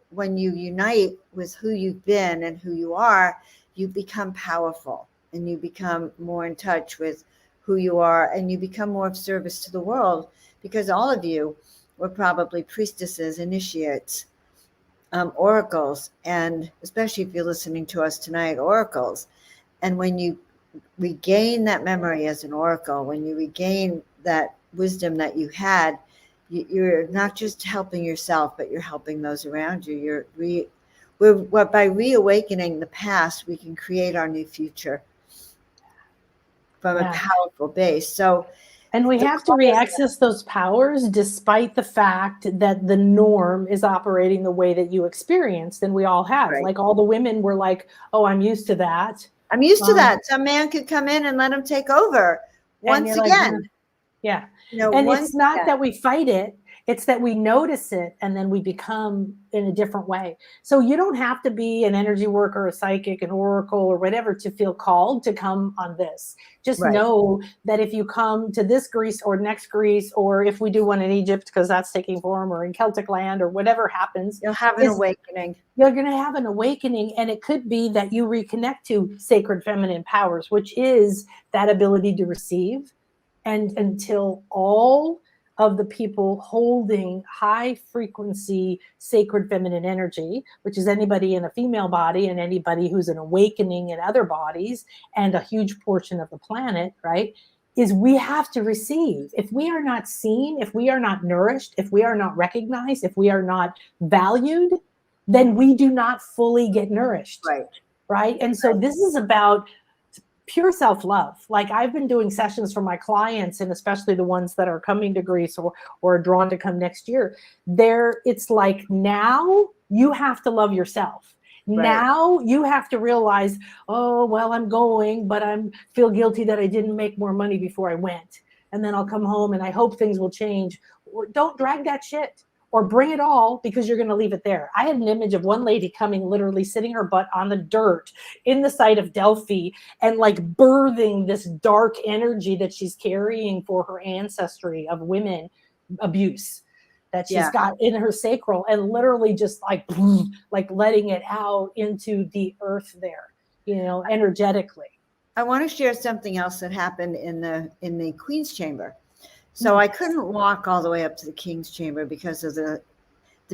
when you unite with who you've been and who you are, you become powerful and you become more in touch with who you are, and you become more of service to the world, because all of you were probably priestesses, initiates, oracles, and especially if you're listening to us tonight, oracles. And when you regain that memory as an oracle, when you regain that wisdom that you had, you're not just helping yourself, but you're helping those around you. By reawakening the past, we can create our new future from a powerful base. So, and we have to reaccess those powers despite the fact that the norm is operating the way that you experienced, and we all have. Right. Like all the women were like, oh, I'm used to that. I'm used to that. Some man could come in and let him take over once again. Like, yeah. And it's not that we fight it. It's that we notice it and then we become in a different way. So you don't have to be an energy worker, a psychic, an oracle, or whatever to feel called to come on this. Just know that if you come to this Greece or next Greece, or if we do one in Egypt, because that's taking form, or in Celtic land, or whatever happens, you'll have an awakening. You're going to have an awakening, and it could be that you reconnect to sacred feminine powers, which is that ability to receive. And until all of the people holding high frequency sacred feminine energy, which is anybody in a female body and anybody who's an awakening in other bodies, and a huge portion of the planet, right, is we have to receive. If we are not seen, if we are not nourished, if we are not recognized, if we are not valued, then we do not fully get nourished. Right. And so this is about pure self-love. Like I've been doing sessions for my clients, and especially the ones that are coming to Greece or are drawn to come next year. It's like, now you have to love yourself. Now you have to realize, oh, well, I'm going, but I feel guilty that I didn't make more money before I went. And then I'll come home and I hope things will change. Don't drag that shit. Or bring it all, because you're going to leave it there. I had an image of one lady coming, literally sitting her butt on the dirt in the site of Delphi, and like birthing this dark energy that she's carrying for her ancestry of women abuse that she's got in her sacral, and literally just like letting it out into the earth there, energetically. I want to share something else that happened in the Queen's Chamber. So I couldn't walk all the way up to the King's Chamber because of the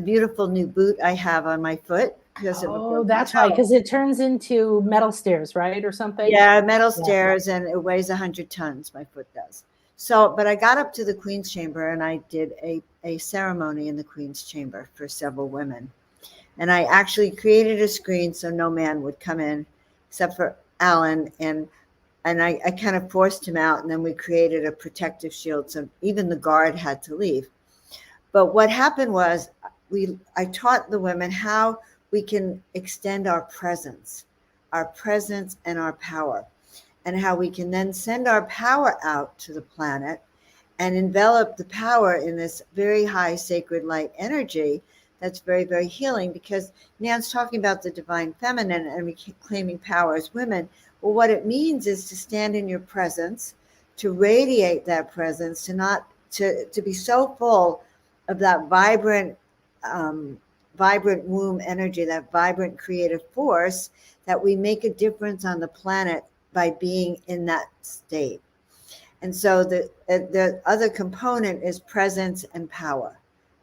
beautiful new boot I have on my foot. That's right, because it turns into metal stairs, right, or something? Yeah, metal stairs, and it weighs 100 tons, my foot does. So, but I got up to the Queen's Chamber, and I did a ceremony in the Queen's Chamber for several women. And I actually created a screen so no man would come in except for Alan, and I kind of forced him out, and then we created a protective shield, so even the guard had to leave. But what happened was I taught the women how we can extend our presence and our power, and how we can then send our power out to the planet and envelop the power in this very high sacred light energy that's very, very healing. Because Nan's talking about the divine feminine and reclaiming power as women. Well, what it means is to stand in your presence, to radiate that presence, to be so full of that vibrant womb energy, that vibrant creative force, that we make a difference on the planet by being in that state. And so the other component is presence and power,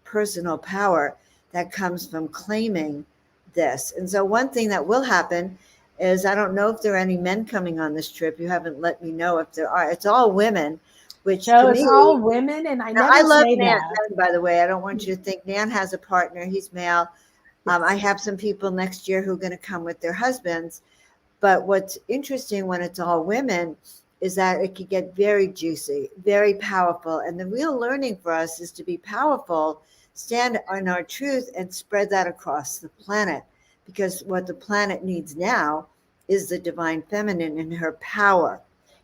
personal power that comes from claiming this. And so one thing that will happen is, I don't know if there are any men coming on this trip. You haven't let me know if there are. It's all women, which no, it's all women, and I love Nan, by the way. I don't want you to think Nan has a partner. He's male. I have some people next year who are going to come with their husbands. But what's interesting when it's all women is that it could get very juicy, very powerful. And the real learning for us is to be powerful, stand on our truth, and spread that across the planet. Because what the planet needs now is the divine feminine and her power.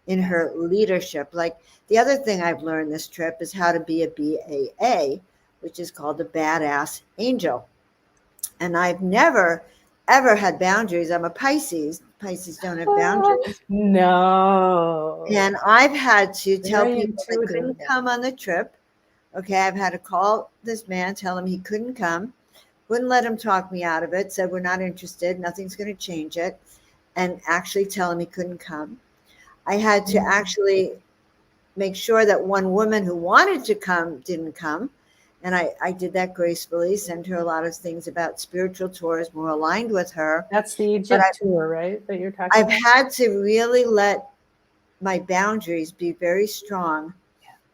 in her leadership. Like the other thing I've learned this trip is how to be a BAA, which is called a badass angel. And I've never, ever had boundaries. I'm a Pisces. Pisces don't have boundaries. No. And I've had to tell Very people they couldn't intuitive. come on the trip. Okay, I've had to call this man, tell him he couldn't come, wouldn't let him talk me out of it, said we're not interested, nothing's going to change it, and actually tell him he couldn't come. I had to actually make sure that one woman who wanted to come didn't come. And I did that gracefully, sent her a lot of things about spiritual tours more aligned with her. That's the Egypt tour, right? That you're talking I've about? had to really let my boundaries be very strong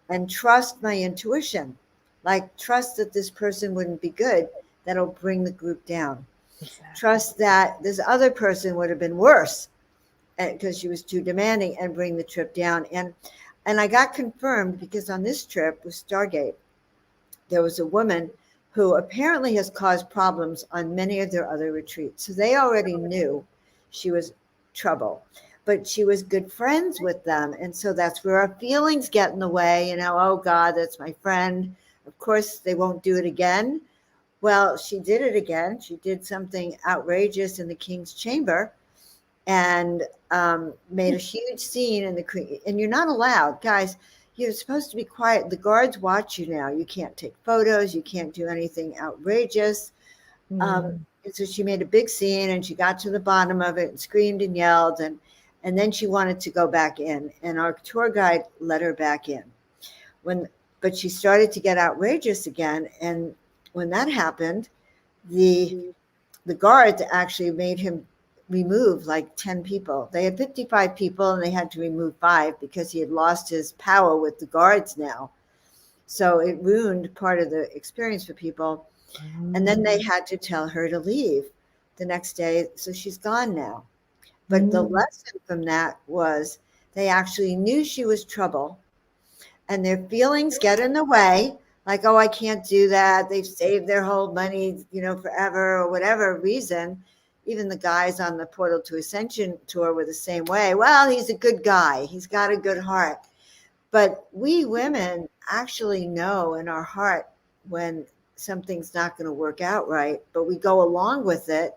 and trust my intuition. Like trust that this person wouldn't be good. That'll bring the group down. Exactly. Trust that this other person would have been worse because she was too demanding and bring the trip down. And I got confirmed because on this trip with Stargate, there was a woman who apparently has caused problems on many of their other retreats. So they already knew she was trouble, but she was good friends with them. And so that's where our feelings get in the way. You know, oh God, that's my friend. Of course, they won't do it again. Well, she did it again. She did something outrageous in the king's chamber and made a huge scene in the, and you're not allowed, guys. You're supposed to be quiet. The guards watch you now. You can't take photos. You can't do anything outrageous. And so she made a big scene and she got to the bottom of it and screamed and yelled. And then she wanted to go back in. And our tour guide let her back in. But she started to get outrageous again. And when that happened, the guards actually made him remove like 10 people. They had 55 people and they had to remove 5 because he had lost his power with the guards now. So it ruined part of the experience for people. And then they had to tell her to leave the next day. So she's gone now. But the lesson from that was they actually knew she was trouble and their feelings get in the way. Like, oh, I can't do that. They've saved their whole money, you know, forever or whatever reason. Even the guys on the Portal to Ascension tour were the same way. Well, he's a good guy. He's got a good heart. But we women actually know in our heart when something's not going to work out right, but we go along with it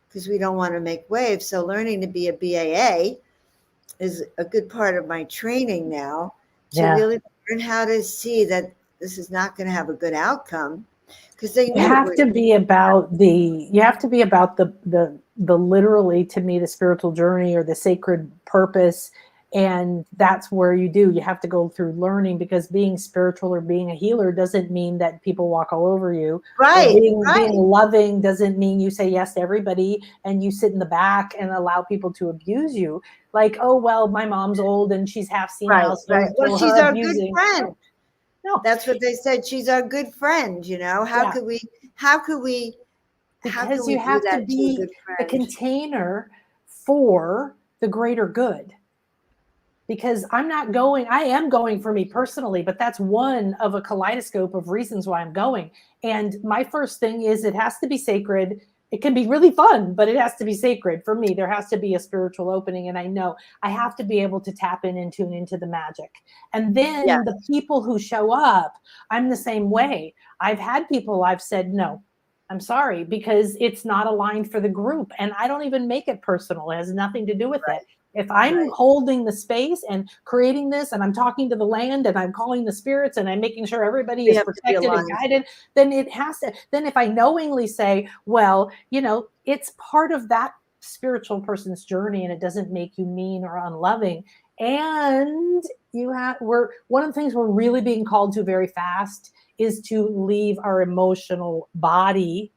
because we don't want to make waves. So learning to be a BAA is a good part of my training now to really learn how to see that this is not going to have a good outcome. Because they you have to be about the literally, to me, the spiritual journey or the sacred purpose. And that's where you have to go through learning, because being spiritual or being a healer doesn't mean that people walk all over you. Right. Being loving doesn't mean you say yes to everybody and you sit in the back and allow people to abuse you. Like, oh, well, my mom's old and she's half senile. Right. Well, she's our good friend. No, that's what they said. She's our good friend. You know, how could we because you have to be the container for the greater good. Because I am going for me personally, but that's one of a kaleidoscope of reasons why I'm going. And my first thing is it has to be sacred. It can be really fun, but it has to be sacred. For me, there has to be a spiritual opening. And I know I have to be able to tap in and tune into the magic. And then the people who show up, I'm the same way. I've had people I've said, no, I'm sorry, because it's not aligned for the group. And I don't even make it personal. It has nothing to do with it. If I'm holding the space and creating this and I'm talking to the land and I'm calling the spirits and I'm making sure everybody is protected and guided, then it has to, then if I knowingly say, well, you know, it's part of that spiritual person's journey and it doesn't make you mean or unloving. And one of the things we're really being called to very fast is to leave our emotional body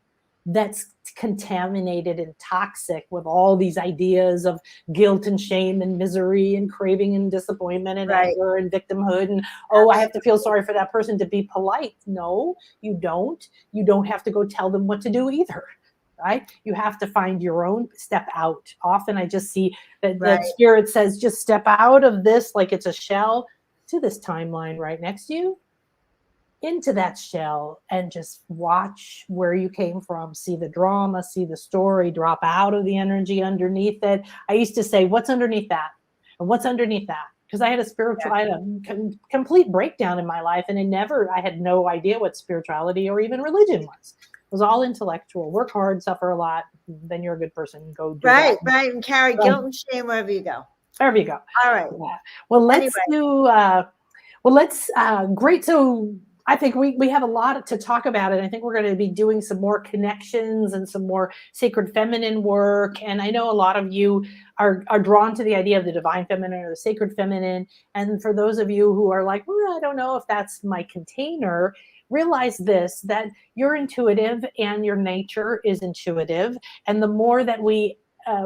that's contaminated and toxic with all these ideas of guilt and shame and misery and craving and disappointment and anger and victimhood. And, oh, I have to feel sorry for that person to be polite. No, you don't. You don't have to go tell them what to do either. Right? You have to find your own step out. Often I just see that spirit says, just step out of this like it's a shell to this timeline right next to you, into that shell, and just watch where you came from, see the drama, see the story, drop out of the energy underneath it. I used to say, what's underneath that? And what's underneath that? because I had a spiritual, I had a complete breakdown in my life, and I had no idea what spirituality or even religion was. It was all intellectual. Work hard, suffer a lot, then you're a good person. Go do right, that. right, and carry guilt and shame wherever you go. Wherever you go. All right. Yeah. Well, let's great. So I think we have a lot to talk about, and I think we're going to be doing some more connections and some more sacred feminine work. And I know a lot of you are drawn to the idea of the divine feminine or the sacred feminine. And for those of you who are like, well, I don't know if that's my container, realize this, that you're intuitive and your nature is intuitive. And the more that we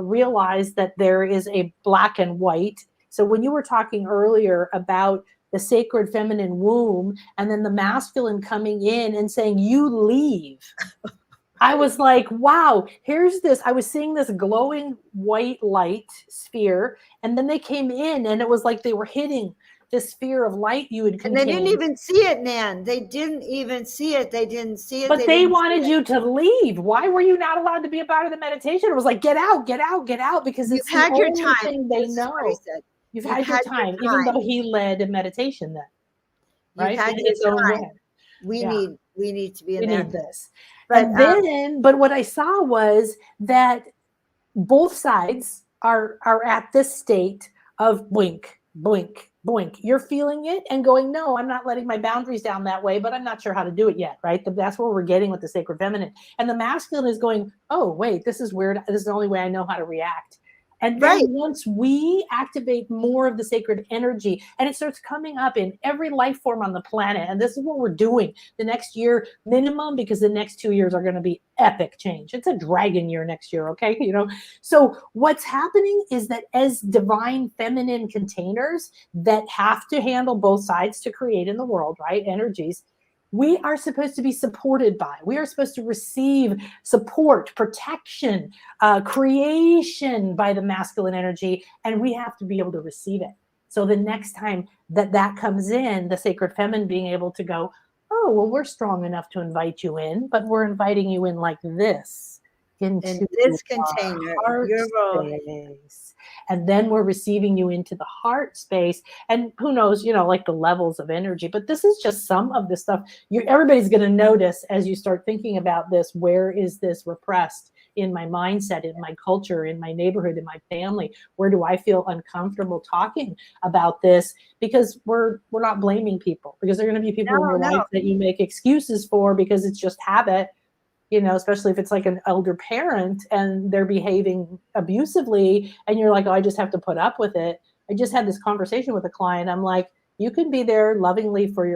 realize that there is a black and white. So when you were talking earlier about the sacred feminine womb, and then the masculine coming in and saying, you leave. I was like, wow, here's this. I was seeing this glowing white light sphere, and then they came in, and it was like they were hitting this sphere of light you had contained. And they didn't even see it, Nan. They didn't even see it. They didn't see it. But they wanted you to leave. Why were you not allowed to be a part of the meditation? It was like, get out, get out, get out, because it's the only thing they know. You've had your time, even though he led a meditation then, right? In his own way. We need to be in there. We need this. But what I saw was that both sides are at this state of blink, blink, blink. You're feeling it and going, no, I'm not letting my boundaries down that way, but I'm not sure how to do it yet, right? That's what we're getting with the sacred feminine. And the masculine is going, oh, wait, this is weird. This is the only way I know how to react. And then once we activate more of the sacred energy, and it starts coming up in every life form on the planet, and this is what we're doing the next year minimum, because the next 2 years are going to be epic change. It's a dragon year next year, okay? So what's happening is that as divine feminine containers that have to handle both sides to create in the world, right? Energies. We are supposed to be supported by. We are supposed to receive support, protection, creation by the masculine energy, and we have to be able to receive it. So the next time that comes in, the sacred feminine being able to go, oh, well, we're strong enough to invite you in, but we're inviting you in like this. Into this container, your role. Space. And then we're receiving you into the heart space. And who knows, like the levels of energy. But this is just some of the stuff. Everybody's going to notice as you start thinking about this, where is this repressed in my mindset, in my culture, in my neighborhood, in my family? Where do I feel uncomfortable talking about this? Because we're not blaming people. Because there are going to be people in your life that you make excuses for because it's just habit. Especially if it's like an elder parent and they're behaving abusively and you're like, oh, I just have to put up with it. I just had this conversation with a client. I'm like, you can be there lovingly for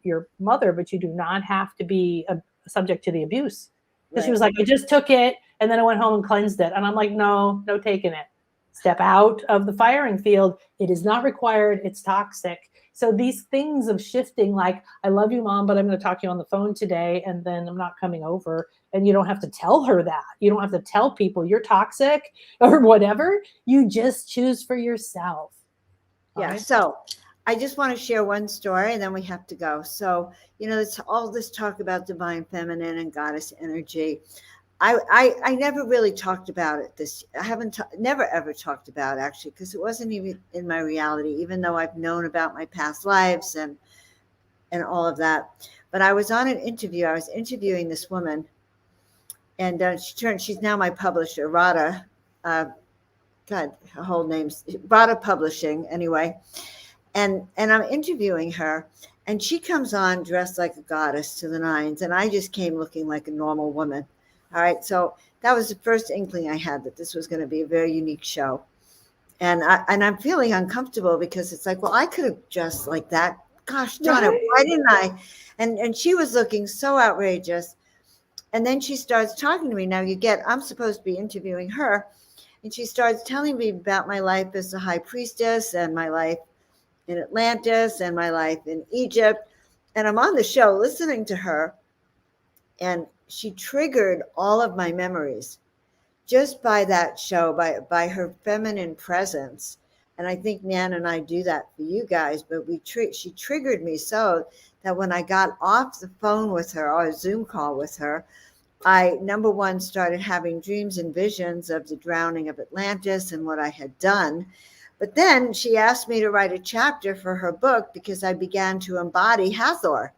your mother, but you do not have to be subject to the abuse. Because she was like, I just took it and then I went home and cleansed it. And I'm like, no taking it. Step out of the firing field. It is not required. It's toxic. So these things of shifting, like, I love you, Mom, but I'm going to talk to you on the phone today, and then I'm not coming over. And you don't have to tell her that. You don't have to tell people you're toxic or whatever. You just choose for yourself. Yeah. Right? So I just want to share one story, and then we have to go. So, it's all this talk about divine feminine and goddess energy. I never really talked about it. I haven't never ever talked about it, actually, because it wasn't even in my reality, even though I've known about my past lives and all of that. But I was on an interview. I was interviewing this woman, and she's now my publisher, Radha. God, her whole name's Radha Publishing, anyway. And I'm interviewing her, and she comes on dressed like a goddess to the nines, and I just came looking like a normal woman. All right, so that was the first inkling I had that this was going to be a very unique show. And I'm feeling uncomfortable because it's like, well, I could have dressed like that. Gosh darn it, why didn't I? And she was looking so outrageous. And then she starts talking to me. Now I'm supposed to be interviewing her. And she starts telling me about my life as a high priestess and my life in Atlantis and my life in Egypt. And I'm on the show listening to her. And she triggered all of my memories just by that show, by her feminine presence. And I think Nan and I do that for you guys, but she triggered me so that when I got off the phone with her or a Zoom call with her, I, number one, started having dreams and visions of the drowning of Atlantis and what I had done. But then she asked me to write a chapter for her book because I began to embody Hathor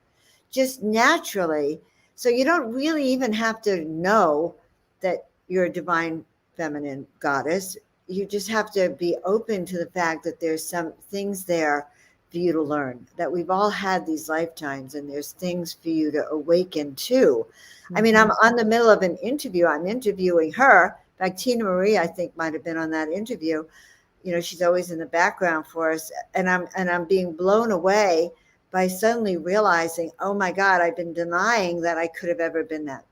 just naturally. So you don't really even have to know that you're a divine feminine goddess. You just have to be open to the fact that there's some things there for you to learn, that we've all had these lifetimes and there's things for you to awaken to. I mean, I'm on the middle of an interview. I'm interviewing her. In fact, Tina Marie, I think, might have been on that interview. You know, she's always in the background for us. And I'm being blown away by suddenly realizing, oh my God, I've been denying that I could have ever been that.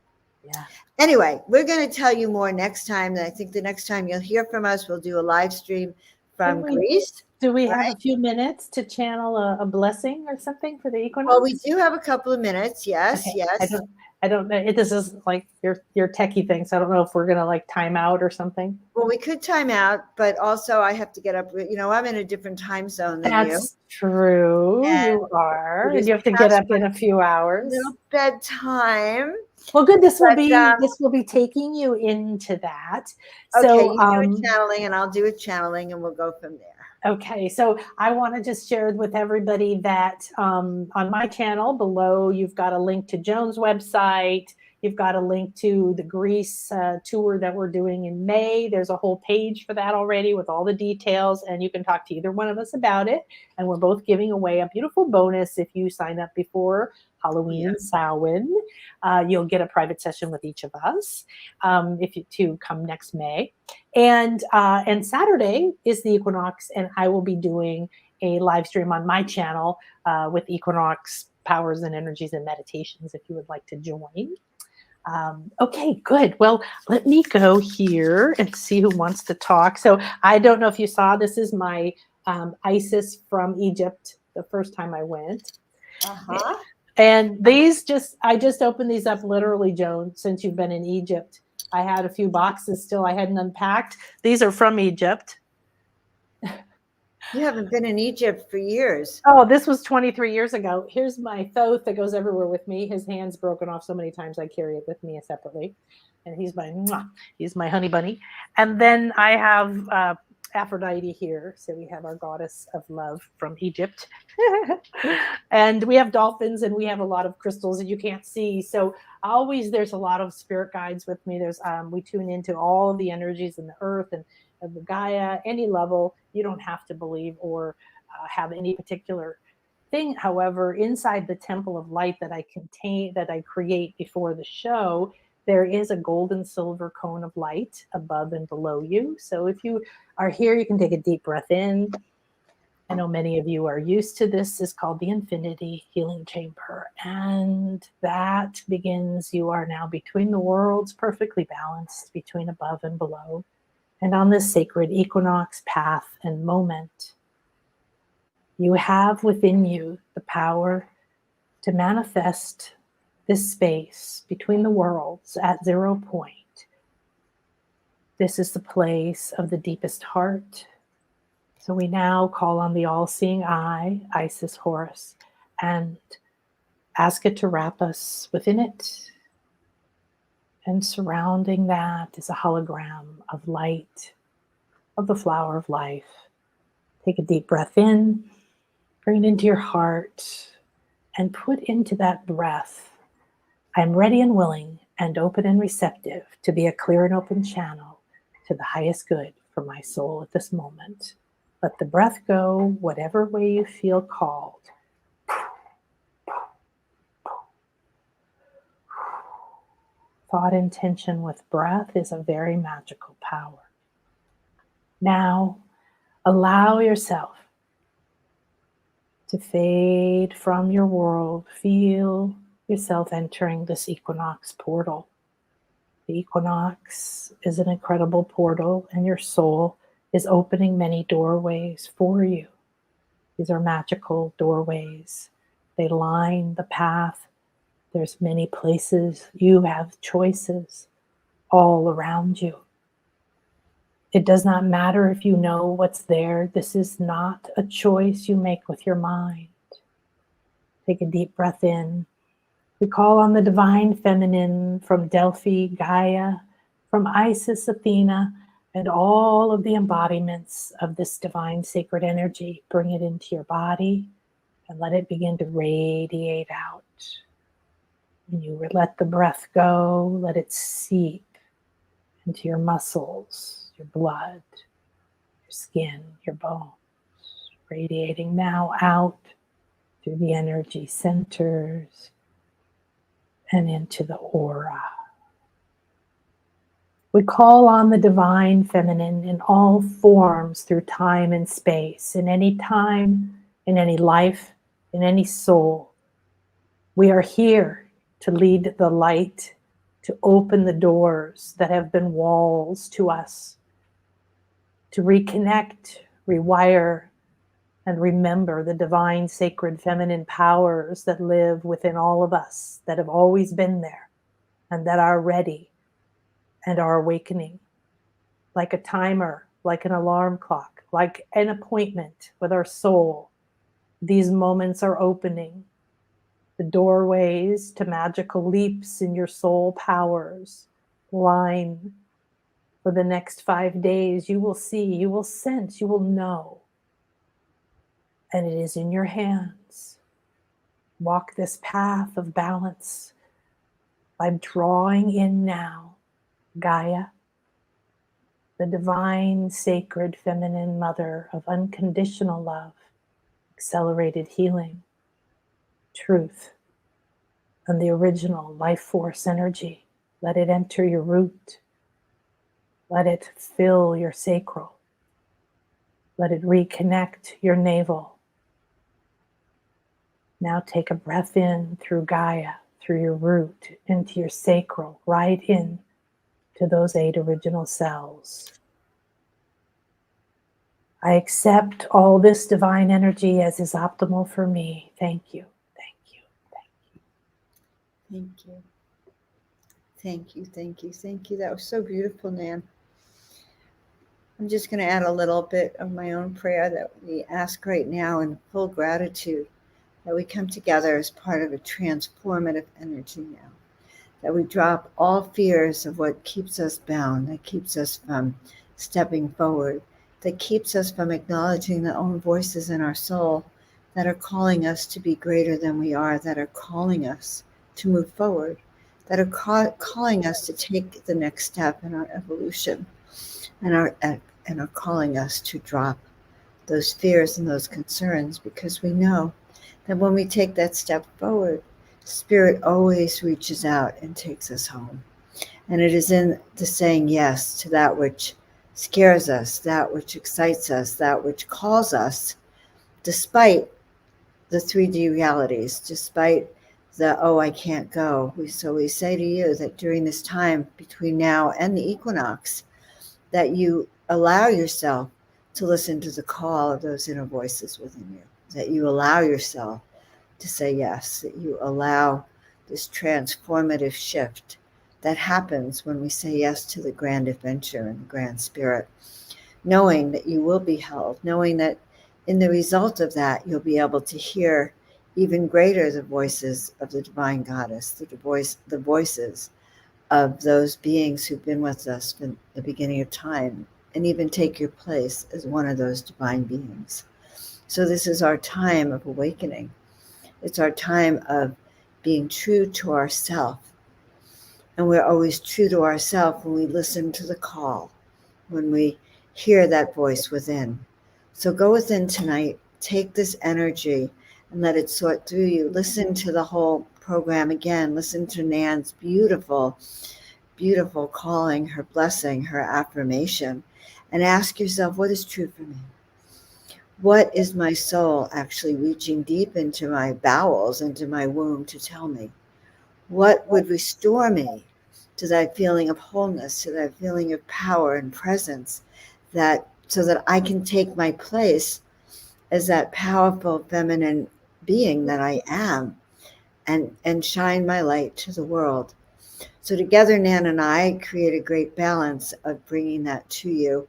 Yeah. Anyway, we're going to tell you more next time. And I think the next time you'll hear from us, we'll do a live stream from Greece. Do we have a few minutes to channel a blessing or something for the equinox? Well, we do have a couple of minutes. Yes, okay. yes. I don't know. This is like your techie thing, so I don't know if we're gonna like time out or something. Well, we could time out, but also I have to get up. You know, I'm in a different time zone than you. That's true. And you are, and you have to get up in a few hours. Little bedtime. Well, good. This will be taking you into that. Okay, so, you do a channeling, and I'll do a channeling, and we'll go from there. Okay, so I want to just share with everybody that on my channel below, you've got a link to Joan's website. You've got a link to the Greece tour that we're doing in May. There's a whole page for that already with all the details, and you can talk to either one of us about it. And we're both giving away a beautiful bonus if you sign up before Halloween and Samhain. You'll get a private session with each of us if you to come next May. And Saturday is the equinox, and I will be doing a live stream on my channel with equinox powers and energies and meditations if you would like to join. Okay, good. Well, let me go here and see who wants to talk. So I don't know if you saw, this is my Isis from Egypt the first time I went. Uh-huh. And I just opened these up literally, Joan, since you've been in Egypt. I had a few boxes still I hadn't unpacked. These are from Egypt. You haven't been in Egypt for years. Oh, this was 23 years ago. Here's my Thoth that goes everywhere with me. His hand's broken off so many times I carry it with me separately. And he's my honey bunny. And then I have Aphrodite here. So we have our goddess of love from Egypt. And we have dolphins, and we have a lot of crystals that you can't see. So there's a lot of spirit guides with me. We tune into all of the energies in the earth and of the Gaia, any level. You don't have to believe or have any particular thing. However, inside the temple of light that I create before the show, there is a gold and silver cone of light above and below you. So if you are here, you can take a deep breath in. I know many of you are used to this. It's called the Infinity Healing Chamber. And that begins, you are now between the worlds, perfectly balanced between above and below. And on this sacred equinox path and moment, you have within you the power to manifest this space between the worlds at 0 point. This is the place of the deepest heart. So we now call on the all-seeing eye, Isis Horus, and ask it to wrap us within it. And surrounding that is a hologram of light, of the flower of life. Take a deep breath in, bring it into your heart, and put into that breath, I'm ready and willing and open and receptive to be a clear and open channel to the highest good for my soul at this moment. Let the breath go whatever way you feel called. Thought intention with breath is a very magical power. Now, allow yourself to fade from your world. Feel yourself entering this equinox portal. The equinox is an incredible portal, and your soul is opening many doorways for you. These are magical doorways. They line the path. There's many places. You have choices all around you. It does not matter if you know what's there. This is not a choice you make with your mind. Take a deep breath in. We call on the divine feminine from Delphi, Gaia, from Isis, Athena, And all of the embodiments of this divine sacred energy, bring it into your body and let it begin to radiate out. And you let the breath go, let it seep into your muscles, your blood, your skin, your bones, radiating now out through the energy centers and into the aura. We call on the divine feminine in all forms through time and space, in any time, in any life, in any soul. We are here to lead the light, to open the doors that have been walls to us, to reconnect, rewire, and remember the divine, sacred, feminine powers that live within all of us, that have always been there, and that are ready and are awakening. Like a timer, like an alarm clock, like an appointment with our soul. These moments are opening. The doorways to magical leaps in your soul powers line for the next 5 days. You will see, you will sense, you will know. And it is in your hands. Walk this path of balance by drawing in now Gaia, the divine, sacred, feminine mother of unconditional love, accelerated healing, truth, and the original life force energy. Let it enter your root. Let it fill your sacral. Let it reconnect your navel. Now take a breath in through Gaia, through your root, into your sacral, right in to those 8 original cells. I accept all this divine energy as is optimal for me. Thank you, thank you, thank you. Thank you. Thank you, thank you, thank you. That was so beautiful, Nan. I'm just going to add a little bit of my own prayer that we ask right now in full gratitude that we come together as part of a transformative energy now. That we drop all fears of what keeps us bound, that keeps us from stepping forward, that keeps us from acknowledging the own voices in our soul that are calling us to be greater than we are, that are calling us to move forward, that are calling us to take the next step in our evolution, and are calling us to drop those fears and those concerns, because we know that when we take that step forward, Spirit always reaches out and takes us home. And it is in the saying yes to that which scares us, that which excites us, that which calls us, despite the 3D realities, despite the, oh, I can't go. So we say to you that during this time between now and the equinox, that you allow yourself to listen to the call of those inner voices within you, that you allow yourself to say yes, that you allow this transformative shift that happens when we say yes to the grand adventure and the grand spirit, knowing that you will be held, knowing that in the result of that, you'll be able to hear even greater the voices of the divine goddess, the voices of those beings who've been with us from the beginning of time, and even take your place as one of those divine beings. So this is our time of awakening. It's our time of being true to ourselves. And we're always true to ourselves when we listen to the call, when we hear that voice within. So go within tonight, take this energy and let it sort through you. Listen to the whole program again. Listen to Nan's beautiful, beautiful calling, her blessing, her affirmation, and ask yourself, what is true for me? What is my soul actually reaching deep into my bowels, into my womb to tell me? What would restore me to that feeling of wholeness, to that feeling of power and presence, so that I can take my place as that powerful feminine being that I am, and shine my light to the world. So together, Nan and I create a great balance of bringing that to you.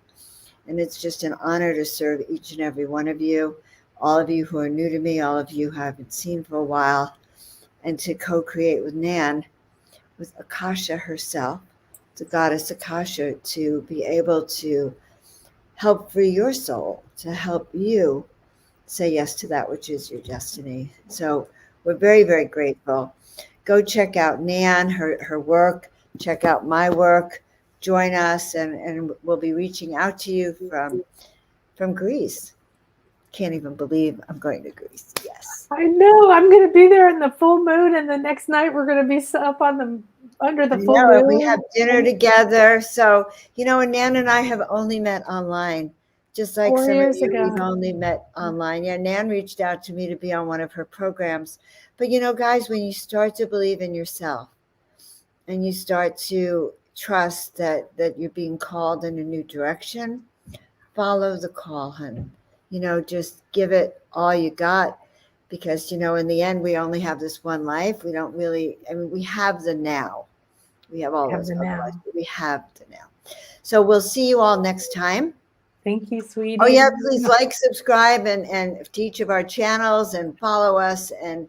And it's just an honor to serve each and every one of you, all of you who are new to me, all of you who I haven't seen for a while, and to co-create with Nan, with Akasha herself, the goddess Akasha to be able to help free your soul, to help you say yes to that which is your destiny. So we're very, very grateful. Go check out Nan, her work, check out my work, join us, and we'll be reaching out to you from Greece. Can't even believe I'm going to Greece. Yes. I know. I'm going to be there in the full moon, and the next night we're going to be up on the under the full moon. We have dinner together. So, and Nan and I have only met online, just like 4 some years of you, ago. we've only met online. Yeah, Nan reached out to me to be on one of her programs. But, guys, when you start to believe in yourself and you start to trust that you're being called in a new direction, follow the call, hun. Just give it all you got, because, in the end, we only have this one life. We don't really, we have the now. We have all those other lives, but we have the now. So we'll see you all next time. Thank you, sweetie. Oh, yeah, please like, subscribe, and to each of our channels, and follow us, and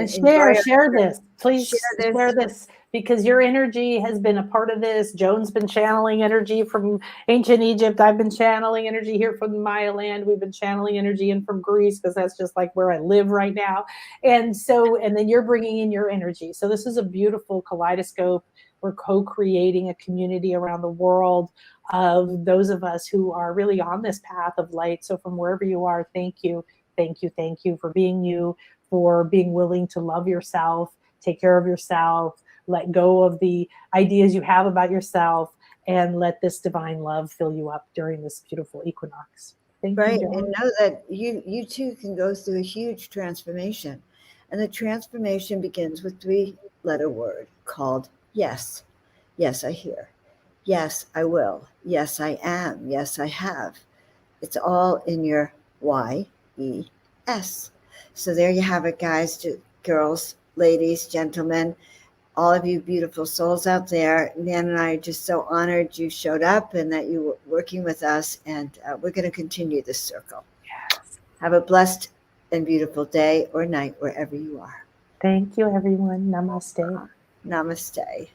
share this. Please share this, because your energy has been a part of this. Joan's been channeling energy from ancient Egypt. I've been channeling energy here from the Maya land. We've been channeling energy in from Greece, because that's just like where I live right now. And then you're bringing in your energy. So this is a beautiful kaleidoscope. We're co-creating a community around the world of those of us who are really on this path of light. So from wherever you are, thank you. Thank you. Thank you for being you, for being willing to love yourself, take care of yourself, let go of the ideas you have about yourself, and let this divine love fill you up during this beautiful equinox. Thank you, Joan. And know that you too can go through a huge transformation. And the transformation begins with 3-letter word called yes. Yes, I hear. Yes, I will. Yes, I am. Yes, I have. It's all in your YES. So there you have it, guys, girls, ladies, gentlemen, all of you beautiful souls out there. Nan and I are just so honored you showed up and that you were working with us, and we're going to continue this circle. Yes. Have a blessed and beautiful day or night wherever you are. Thank you, everyone. Namaste. Namaste.